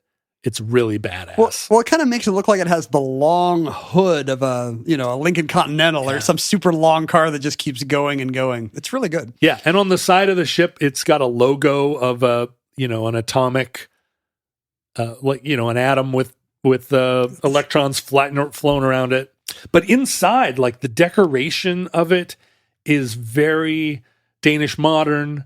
it's really badass. Well, it kind of makes it look like it has the long hood of a Lincoln Continental or some super long car that just keeps going and going. It's really good. Yeah, and on the side of the ship, it's got a logo of an atomic, an atom with electrons flown around it. But inside, like the decoration of it is very Danish modern.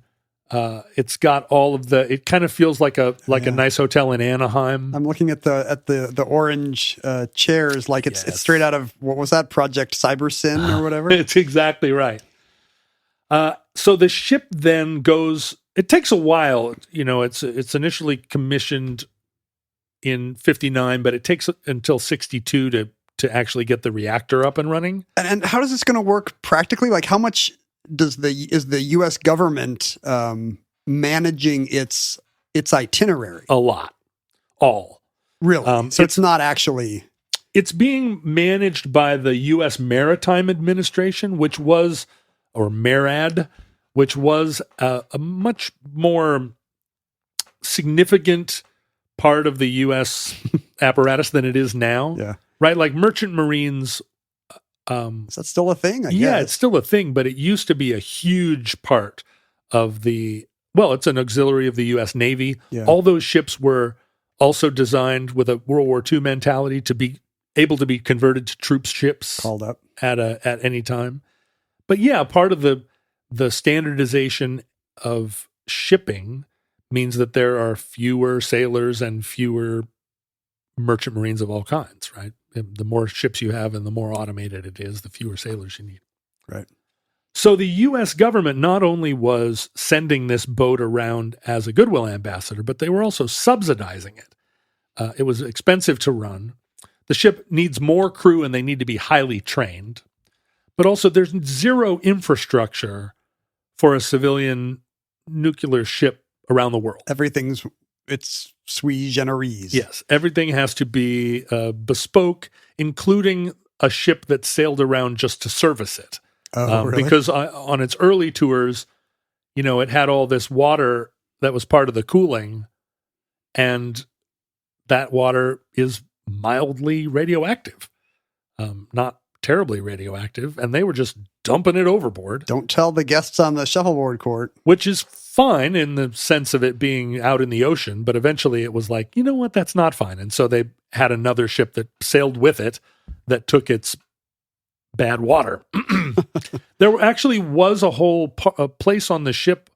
It's got all of it kind of feels like a nice hotel in Anaheim. I'm looking at the orange chairs, like it's straight out of, what was that, Project Cyber Sin or whatever? It's exactly right. So the ship then goes, it takes a while, it's initially commissioned in 59, but it takes until 62 to actually get the reactor up and running. And how is this going to work practically? Like how much is the U.S. government managing its itinerary? A lot. All. Really? So it's not actually... It's being managed by the U.S. Maritime Administration, or MARAD, which was a much more significant part of the U.S. apparatus than it is now. Yeah. Right? Like merchant marines... is that still a thing? I guess. guess. It's still a thing, but it used to be a huge part of it's an auxiliary of the U.S. Navy. Yeah. All those ships were also designed with a World War II mentality to be able to be converted to troops ships. Called up. At any time. But yeah, part of the standardization of shipping means that there are fewer sailors and fewer merchant marines of all kinds, right? The more ships you have and the more automated it is, the fewer sailors you need. Right. So the U.S. government not only was sending this boat around as a goodwill ambassador, but they were also subsidizing it. It was expensive to run. The ship needs more crew and they need to be highly trained. But also there's zero infrastructure for a civilian nuclear ship around the world. It's sui generis. Yes, everything has to be bespoke, including a ship that sailed around just to service it. Oh, really? Because on its early tours, it had all this water that was part of the cooling, and that water is mildly radioactive, not terribly radioactive, and they were just dumping it overboard. Don't tell the guests on the shuffleboard court. Which is fine in the sense of it being out in the ocean, but eventually it was like, you know what, that's not fine. And so they had another ship that sailed with it that took its bad water. There actually was a whole a place on the ship,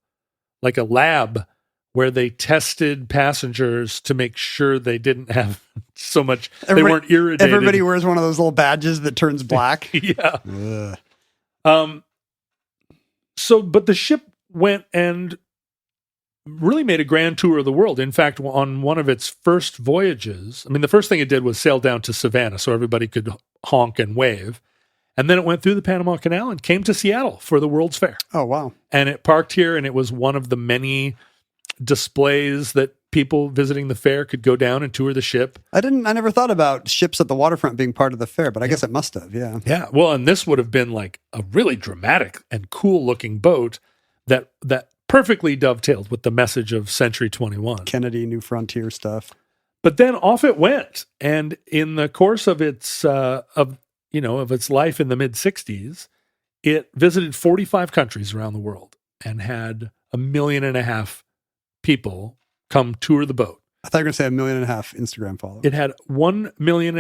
like a lab, where they tested passengers to make sure they didn't have so much, they weren't irritated. Everybody wears one of those little badges that turns black. Yeah. Ugh. But the ship went and really made a grand tour of the world. In fact, on one of its first voyages, the first thing it did was sail down to Savannah so everybody could honk and wave. And then it went through the Panama Canal and came to Seattle for the World's Fair. Oh, wow. And it parked here, and it was one of the many displays that people visiting the fair could go down and tour the ship. I never thought about ships at the waterfront being part of the fair, but I guess it must have, yeah. Yeah. Well, and this would have been like a really dramatic and cool looking boat that perfectly dovetailed with the message of Century 21. Kennedy, New Frontier stuff. But then off it went. And in the course of its its life in the mid-60s, it visited 45 countries around the world and had 1.5 million people come tour the boat. I thought you were going to say 1.5 million Instagram followers. It had 1.5 million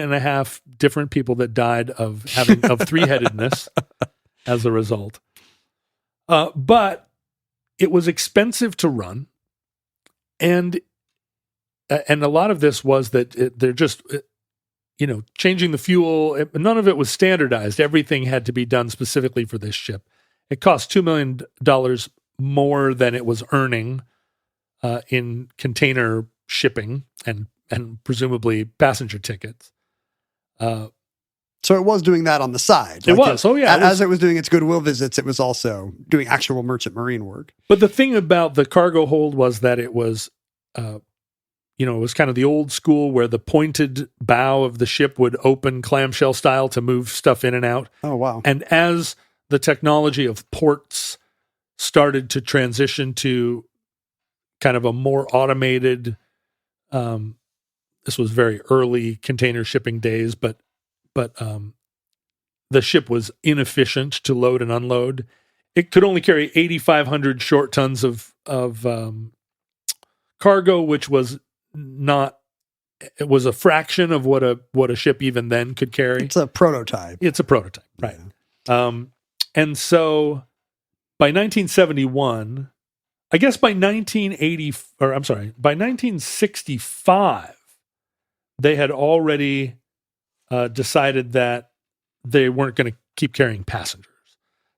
different people that died of three-headedness as a result. But it was expensive to run, and a lot of this was that they're just changing the fuel. None of it was standardized. Everything had to be done specifically for this ship. It cost $2 million more than it was earning in container shipping and presumably passenger tickets. So it was doing that on the side. It was. As it was doing its goodwill visits, it was also doing actual merchant marine work. But the thing about the cargo hold was that it was, it was kind of the old school where the pointed bow of the ship would open clamshell style to move stuff in and out. Oh, wow. And as the technology of ports started to transition to kind of a more automated, this was very early container shipping days, but the ship was inefficient to load and unload. It could only carry 8,500 short tons of cargo, which was it was a fraction of what a ship even then could carry. It's a prototype. Right? Yeah. And so by 1971, I guess by 1965, they had already decided that they weren't going to keep carrying passengers.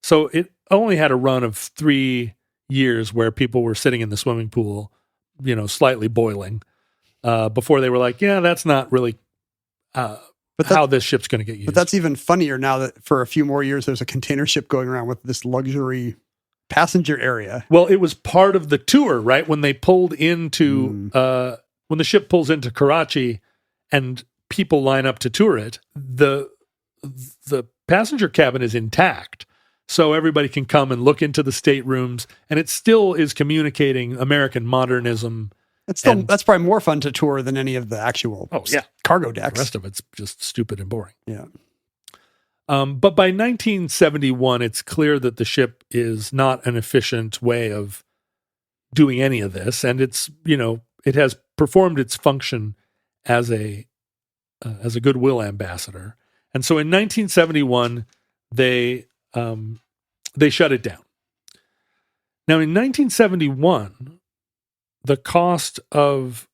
So it only had a run of 3 years where people were sitting in the swimming pool, slightly boiling, before they were like, yeah, that's not really how this ship's going to get used. But that's even funnier now that for a few more years, there's a container ship going around with this luxury passenger area. Well, it was part of the tour, right? When they pulled into, when the ship pulls into Karachi and people line up to tour it, the passenger cabin is intact. So everybody can come and look into the staterooms, and it still is communicating American modernism. That's probably more fun to tour than any of the actual cargo decks. The rest of it's just stupid and boring. Yeah. But by 1971, it's clear that the ship is not an efficient way of doing any of this, and it's it has performed its function as a goodwill ambassador. And so in 1971, they shut it down. Now, in 1971, the cost of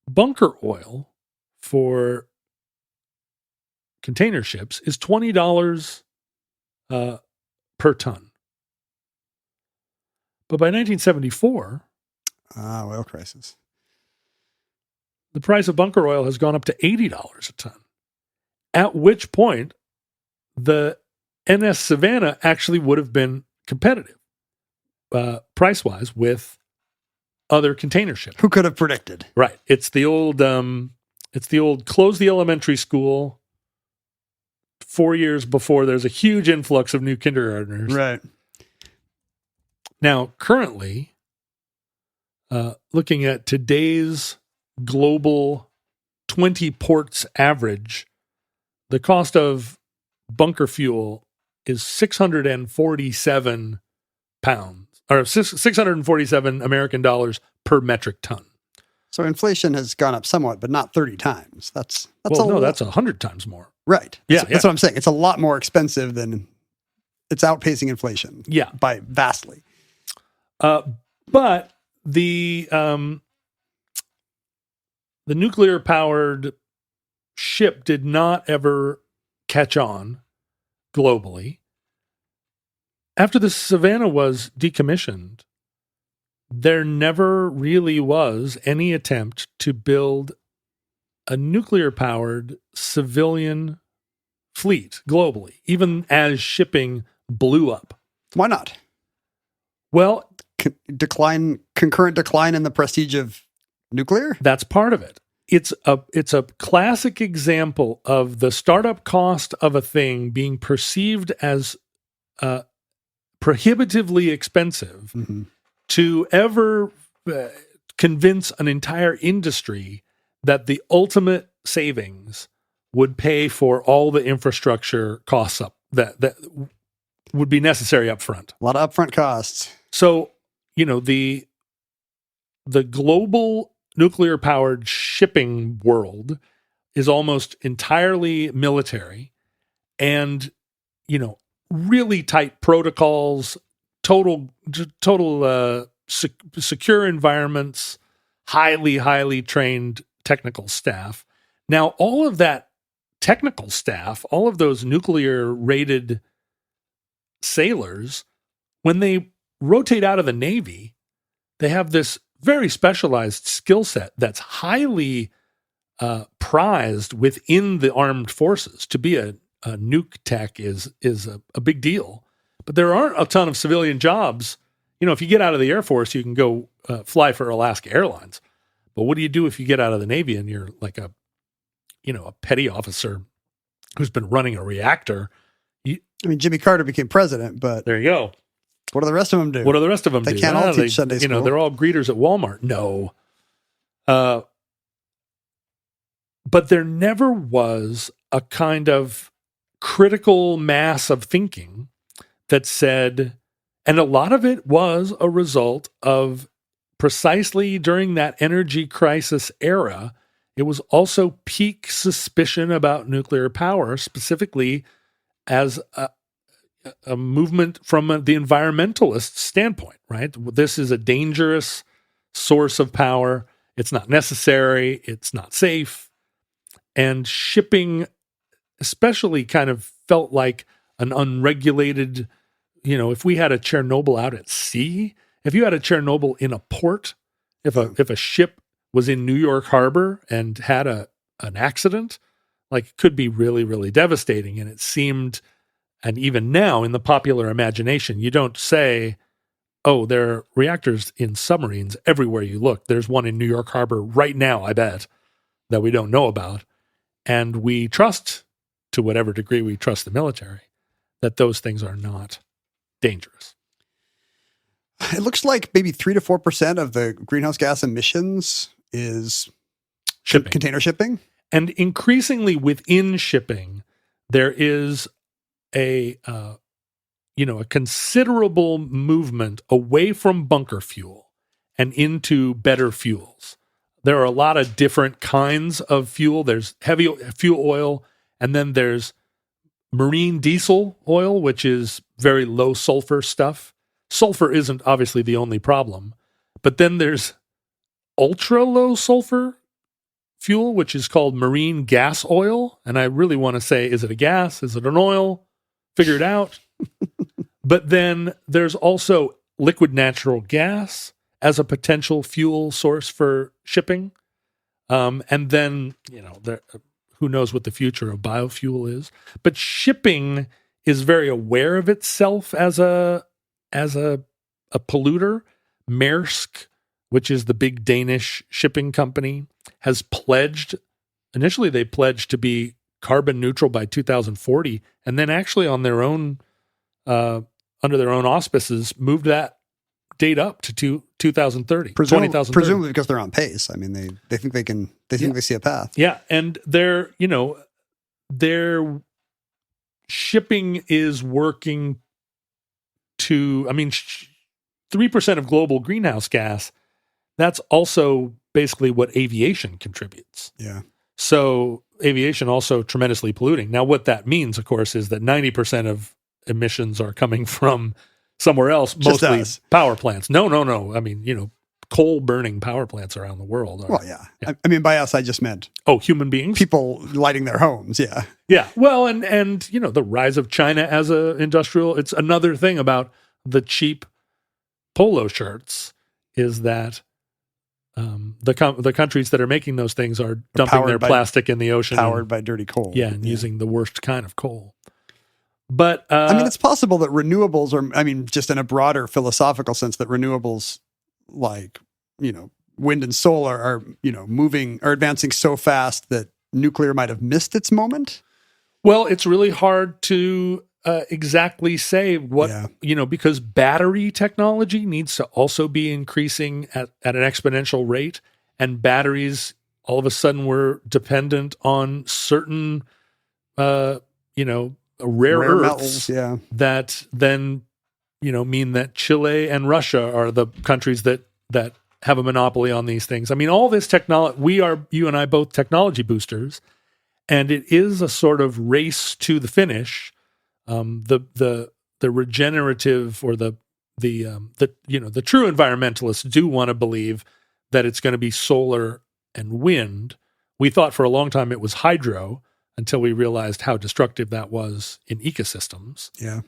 bunker oil for container ships is $20 per ton. But by 1974, oil crisis. the price of bunker oil has gone up to $80 a ton. At which point, the NS Savannah actually would have been competitive, price-wise, with other container ships. Who could have predicted? Right. It's the old close the elementary school 4 years before there's a huge influx of new kindergartners. Right. Now, currently, looking at today's global 20 ports average, the cost of bunker fuel is 647 pounds, or 647 American dollars per metric ton. So inflation has gone up somewhat, but not 30 times. That's that's 100 times more. Right. Yeah, That's what I'm saying. It's a lot more expensive than it's outpacing inflation. Yeah. By vastly. But the nuclear powered ship did not ever catch on globally. After the Savannah was decommissioned, there never really was any attempt to build a nuclear-powered civilian fleet globally, even as shipping blew up. Why not? Well, concurrent decline in the prestige of nuclear? That's part of it. It's a classic example of the startup cost of a thing being perceived as prohibitively expensive to ever convince an entire industry that the ultimate savings would pay for all the infrastructure costs up that would be necessary up front. A lot of upfront costs. So, the global nuclear powered shipping world is almost entirely military and, really tight protocols, total secure environments, highly trained technical staff. Now, all of that technical staff, all of those nuclear rated sailors, when they rotate out of the Navy, they have this very specialized skill set that's highly prized within the armed forces. To be a nuke tech is a big deal. But there aren't a ton of civilian jobs. If you get out of the Air Force, you can go fly for Alaska Airlines. But what do you do if you get out of the Navy and you're like a petty officer who's been running a reactor? Jimmy Carter became president, but there you go. What do the rest of them do? What do the rest of them do? They can't all teach Sunday school. They're all greeters at Walmart. No. But there never was a kind of critical mass of thinking that said, and a lot of it was a result of precisely during that energy crisis era, it was also peak suspicion about nuclear power, specifically as a movement from the environmentalist standpoint, right? This is a dangerous source of power. It's not necessary. It's not safe. And shipping especially kind of felt like an unregulated, if we had a Chernobyl out at sea, if you had a Chernobyl in a port, if a ship was in New York Harbor and had an accident, it could be really, really devastating. And it seemed, and even now in the popular imagination, you don't say, oh, there are reactors in submarines everywhere you look. There's one in New York Harbor right now, I bet, that we don't know about. And we trust, to whatever degree we trust the military, that those things are not dangerous. It looks like maybe 3 to 4% of the greenhouse gas emissions is shipping. Container shipping. And increasingly within shipping, there is a considerable movement away from bunker fuel and into better fuels. There are a lot of different kinds of fuel. There's heavy fuel oil, and then there's marine diesel oil, which is very low sulfur stuff. Sulfur isn't obviously the only problem, but then there's ultra low sulfur fuel, which is called marine gas oil. And I really want to say, is it a gas? Is it an oil? Figure it out. But then there's also liquid natural gas as a potential fuel source for shipping. And then, who knows what the future of biofuel is. But shipping is very aware of itself as a polluter. Maersk, which is the big Danish shipping company, has pledged, initially they pledged to be carbon neutral by 2040, and then actually on their own, under their own auspices, moved that date up to 2030, 2030. Presumably because they're on pace. I mean, they think they can, they think they see a path. Yeah, and their shipping is working to, 3% of global greenhouse gas, that's also basically what aviation contributes. Yeah. So aviation also tremendously polluting. Now, what that means, of course, is that 90% of emissions are coming from somewhere else, Just mostly us. power plants. No. Coal-burning power plants around the world. Well, yeah. I mean, by us, I just meant Human beings? people lighting their homes. Yeah. Yeah. Well, and the rise of China as a industrial, it's another thing about the cheap polo shirts is that the countries that are making those things are dumping their plastic in the ocean. Powered by dirty coal. Yeah, and using the worst kind of coal. But it's possible that renewables are, just in a broader philosophical sense, that renewables like, wind and solar are, are advancing so fast that nuclear might have missed its moment. Well, it's really hard to exactly say what, because battery technology needs to also be increasing at an exponential rate. And batteries, all of a sudden, were dependent on certain, rare earths metals, that then, mean that Chile and Russia are the countries that have a monopoly on these things. I mean, all this technology, you and I both technology boosters, and it is a sort of race to the finish. The regenerative or the true environmentalists do want to believe that it's going to be solar and wind. We thought for a long time it was hydro until we realized how destructive that was in ecosystems. Yeah.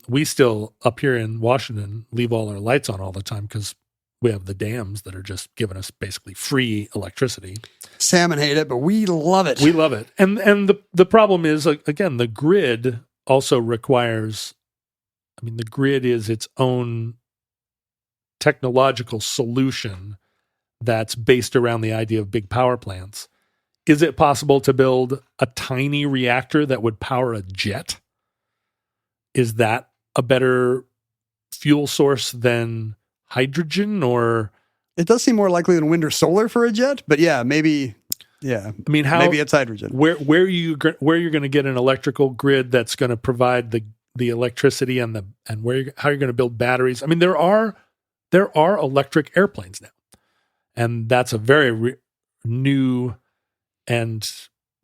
We still up here in Washington leave all our lights on all the time because we have the dams that are just giving us basically free electricity. Salmon hate it, but we love it. We love it. And the problem is, again, the grid also requires, the grid is its own technological solution that's based around the idea of big power plants. Is it possible to build a tiny reactor that would power a jet? Is that a better fuel source than hydrogen? Or it does seem more likely than wind or solar for a jet, but maybe. Yeah, maybe it's hydrogen. Where are you going to get an electrical grid that's going to provide the electricity and how you're going to build batteries? I mean, there are electric airplanes now, and that's a very new and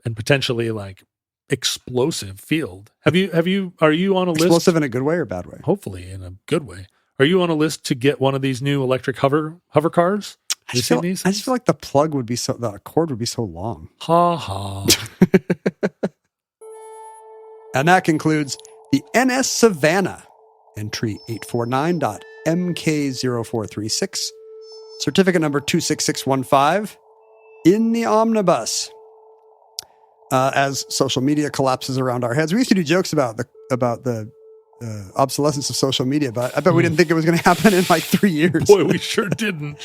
potentially like explosve field. Are you on a list? Explosive in a good way or bad way? Hopefully in a good way. Are you on a list to get one of these new electric hover cars? I just feel like the cord would be so long. Ha ha. And that concludes the NS Savannah, entry 849.MK0436, certificate number 26615, in the omnibus. As social media collapses around our heads, we used to do jokes about the obsolescence of social media, but I bet we didn't think it was going to happen in like 3 years. Boy, we sure didn't.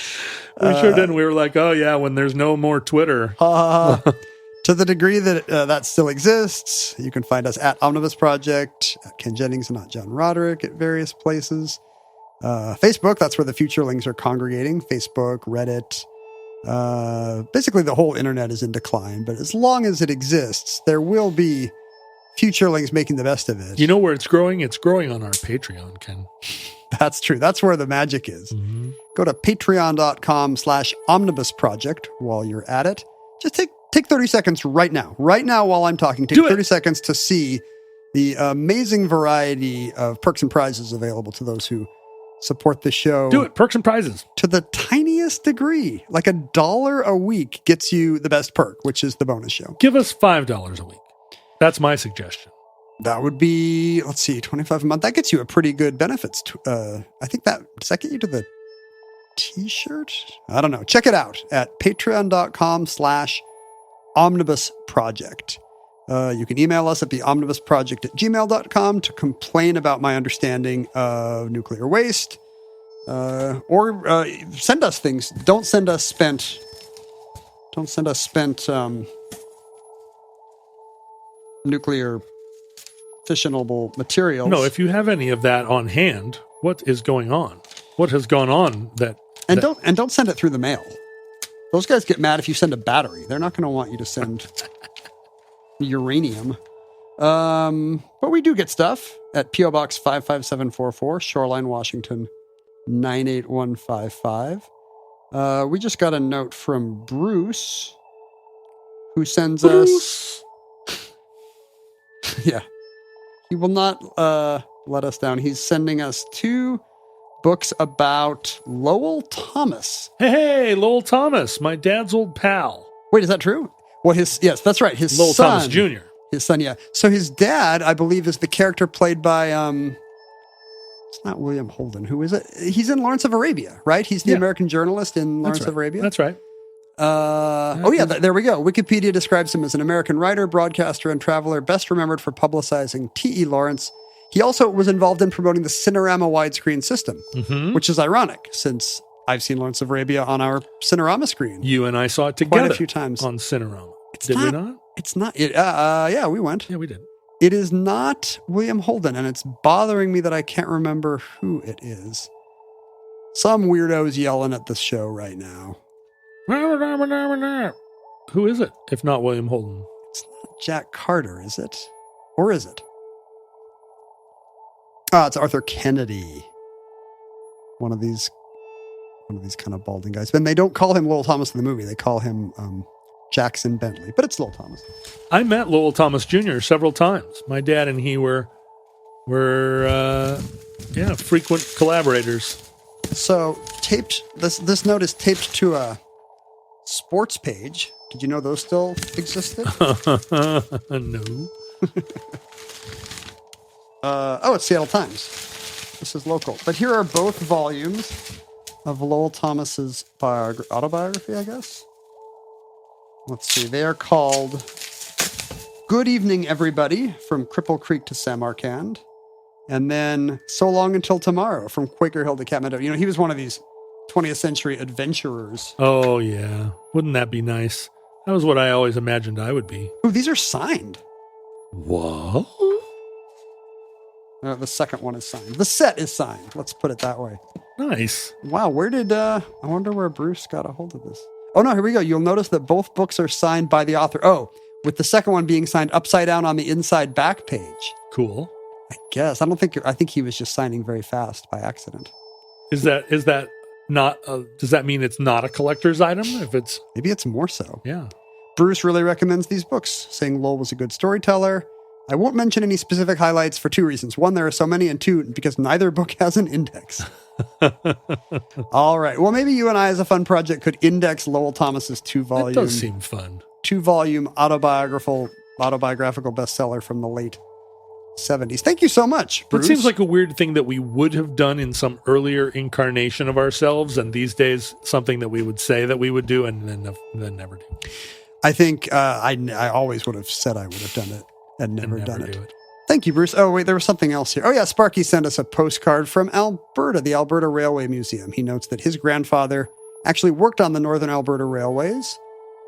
We were like, oh yeah, when there's no more Twitter. To the degree that that still exists, you can find us at Omnibus Project, at Ken Jennings and not John Roderick at various places. Facebook, that's where the futurelings are congregating. Facebook, Reddit. Basically the whole internet is in decline, but as long as it exists, there will be futurelings making the best of it. You know where it's growing? It's growing on our Patreon, Ken. That's true. That's where the magic is. Mm-hmm. Go to patreon.com/omnibus project while you're at it. Just take 30 seconds right now while I'm talking. Take 30 seconds to see the amazing variety of perks and prizes available to those who support the show. Do it. Perks and prizes. To the tiniest degree. Like $1 a week gets you the best perk, which is the bonus show. Give us $5 a week. That's my suggestion. That would be, let's see, $25 a month. That gets you a pretty good benefits. I think does that get you to the t-shirt? I don't know. Check it out at patreon.com/omnibusproject. You can email us at theomnibusproject@gmail.com to complain about my understanding of nuclear waste, or send us things. Don't send us spent nuclear fissionable materials. No, if you have any of that on hand, what is going on? What has gone on don't send it through the mail. Those guys get mad if you send a battery. They're not going to want you to send uranium. But we do get stuff at P.O. Box 55744, Shoreline, Washington 98155. We just got a note from Bruce, who sends us. Yeah. He will not let us down. He's sending us 2 books about Lowell Thomas. Hey, Lowell Thomas, my dad's old pal. Wait, is that true? Well, yes, that's right. His Lowell son, Thomas Jr. His son, yeah. So his dad, I believe, is the character played by, it's not William Holden. Who is it? He's in Lawrence of Arabia, right? He's the American journalist in Lawrence of Arabia. That's right. There we go. Wikipedia describes him as an American writer, broadcaster, and traveler, best remembered for publicizing T.E. Lawrence. He also was involved in promoting the Cinerama widescreen system, which is ironic since I've seen Lawrence of Arabia on our Cinerama screen. You and I saw it together quite a few times on Cinerama. Did we not? It's not. Yeah, we went. Yeah, we did. It is not William Holden, and it's bothering me that I can't remember who it is. Some weirdo's yelling at the show right now. Who is it, if not William Holden? It's not Jack Carter, is it? Or is it? It's Arthur Kennedy. One of these kind of balding guys. And they don't call him Lowell Thomas in the movie. They call him Jackson Bentley. But it's Lowell Thomas. I met Lowell Thomas Jr. several times. My dad and he were frequent collaborators. So this note is taped to a sports page. Did you know those still existed? No. It's Seattle Times. This is local. But here are both volumes of Lowell Thomas's autobiography, I guess. Let's see. They are called Good Evening, Everybody, from Cripple Creek to Samarkand. And then So Long Until Tomorrow, from Quaker Hill to Kathmandu. You know, he was one of these 20th century adventurers. Oh, yeah. Wouldn't that be nice? That was what I always imagined I would be. Ooh, these are signed. What? The second one is signed. The set is signed. Let's put it that way. Nice. Wow, where did, I wonder where Bruce got a hold of this. Oh, no, here we go. You'll notice that both books are signed by the author. Oh, with the second one being signed upside down on the inside back page. Cool. I guess. I think he was just signing very fast by accident. Is that not, does that mean it's not a collector's item? Maybe it's more so. Yeah. Bruce really recommends these books, saying Lowell was a good storyteller. I won't mention any specific highlights for 2 reasons. 1, there are so many, and 2, because neither book has an index. All right. Well, maybe you and I, as a fun project, could index Lowell Thomas's 2-volume. That does seem fun. 2-volume autobiographical bestseller from the late 70s. Thank you so much, Bruce. It seems like a weird thing that we would have done in some earlier incarnation of ourselves, and these days something that we would say that we would do and then never do. I think I always would have said I would have done it and never done it. Thank you, Bruce. Oh, wait, there was something else here. Oh, yeah, Sparky sent us a postcard from Alberta, the Alberta Railway Museum. He notes that his grandfather actually worked on the Northern Alberta Railways,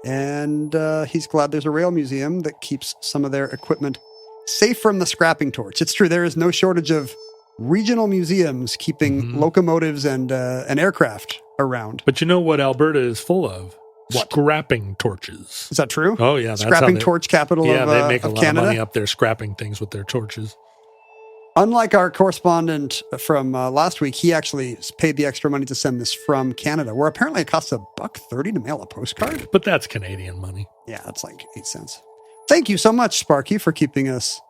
and he's glad there's a rail museum that keeps some of their equipment safe from the scrapping torch. It's true, there is no shortage of regional museums keeping locomotives and aircraft around. But you know what Alberta is full of? What? Scrapping torches. Is that true? Oh, yeah. That's scrapping torch capital of Canada. Yeah, they make a lot of money up there scrapping things with their torches. Unlike our correspondent from last week, he actually paid the extra money to send this from Canada, where apparently it costs $1.30 to mail a postcard. But that's Canadian money. Yeah, it's like 8 cents. Thank you so much, Sparky, for keeping us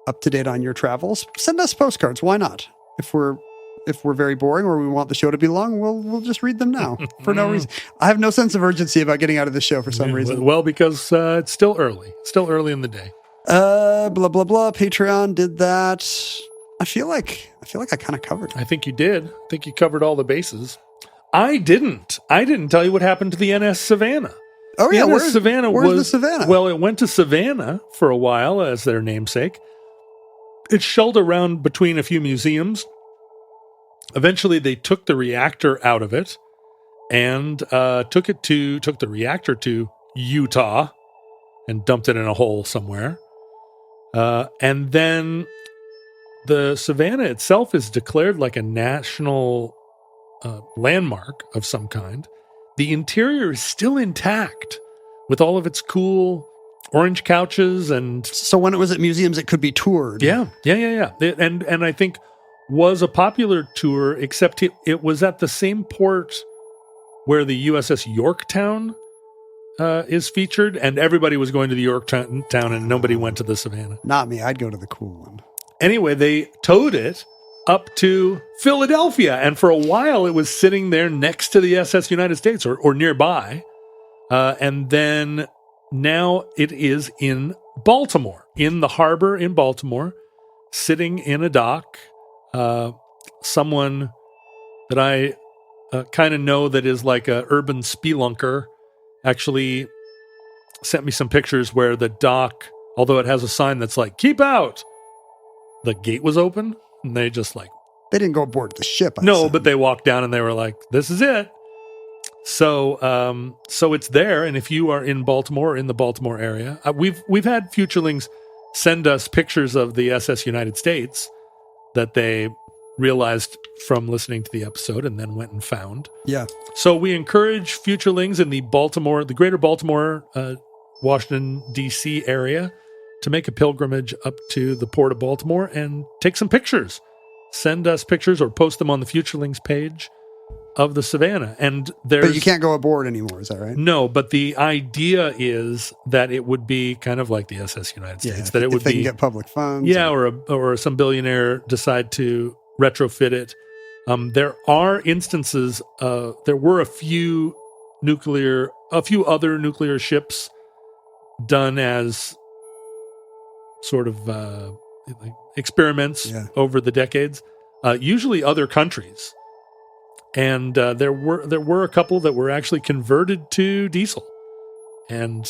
up to date on your travels. Send us postcards. Why not? If we're very boring or we want the show to be long, we'll just read them now for no reason. I have no sense of urgency about getting out of the show for some reason. Well, because it's still early. Still early in the day. Blah blah blah. Patreon did that. I feel like I kind of covered it. I think you did. I think you covered all the bases. I didn't tell you what happened to the NS Savannah. Oh yeah, the NS where's Savannah where's was the Savannah? Well, it went to Savannah for a while as their namesake. It shulled around between a few museums. Eventually, they took the reactor out of it and took the reactor to Utah and dumped it in a hole somewhere. And then the Savannah itself is declared like a national landmark of some kind. The interior is still intact with all of its cool orange couches. And so when it was at museums, it could be toured. Yeah. And I think was a popular tour, except it was at the same port where the USS Yorktown is featured, and everybody was going to the Yorktown and nobody went to the Savannah. Not me. I'd go to the cool one. Anyway, they towed it up to Philadelphia, and for a while it was sitting there next to the SS United States or nearby. And then now it is in Baltimore, in the harbor in Baltimore, sitting in a dock. Someone that I kind of know that is like a urban spelunker actually sent me some pictures where the dock, although it has a sign that's like, keep out, the gate was open, and they just like... They didn't go aboard the ship. But they walked down and they were like, this is it. So it's there. And if you are in Baltimore, in the Baltimore area, we've had futurelings send us pictures of the SS United States that they realized from listening to the episode and then went and found. Yeah. So we encourage futurelings in the greater Baltimore, Washington, D.C. area to make a pilgrimage up to the port of Baltimore and take some pictures. Send us pictures or post them on the Futurelings page of the Savannah. But you can't go aboard anymore, is that right? No, but the idea is that it would be kind of like the SS United States. Yeah, that it would if they be, can get public funds. Yeah, or some billionaire decide to retrofit it. There are instances, there were a few other nuclear ships done as sort of experiments over the decades, usually other countries. And there were a couple that were actually converted to diesel and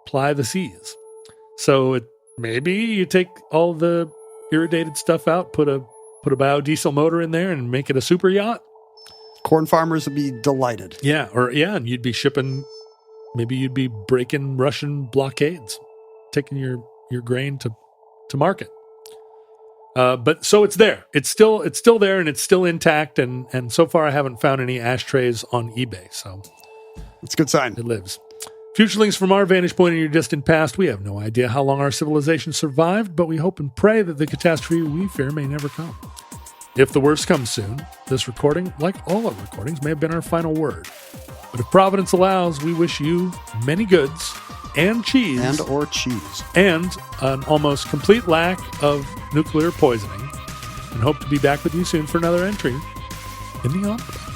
ply the seas. So maybe you take all the irradiated stuff out, put a biodiesel motor in there, and make it a super yacht. Corn farmers would be delighted. And you'd be shipping. Maybe you'd be breaking Russian blockades, taking your grain to market. But so it's there. It's still there, and it's still intact. And so far, I haven't found any ashtrays on eBay. So it's a good sign. It lives. Futurelings, from our vantage point in your distant past, we have no idea how long our civilization survived, but we hope and pray that the catastrophe we fear may never come. If the worst comes soon, this recording, like all our recordings, may have been our final word. But if Providence allows, we wish you many goods and cheese. And/or cheese. And an almost complete lack of nuclear poisoning. And hope to be back with you soon for another entry in the Omnibus.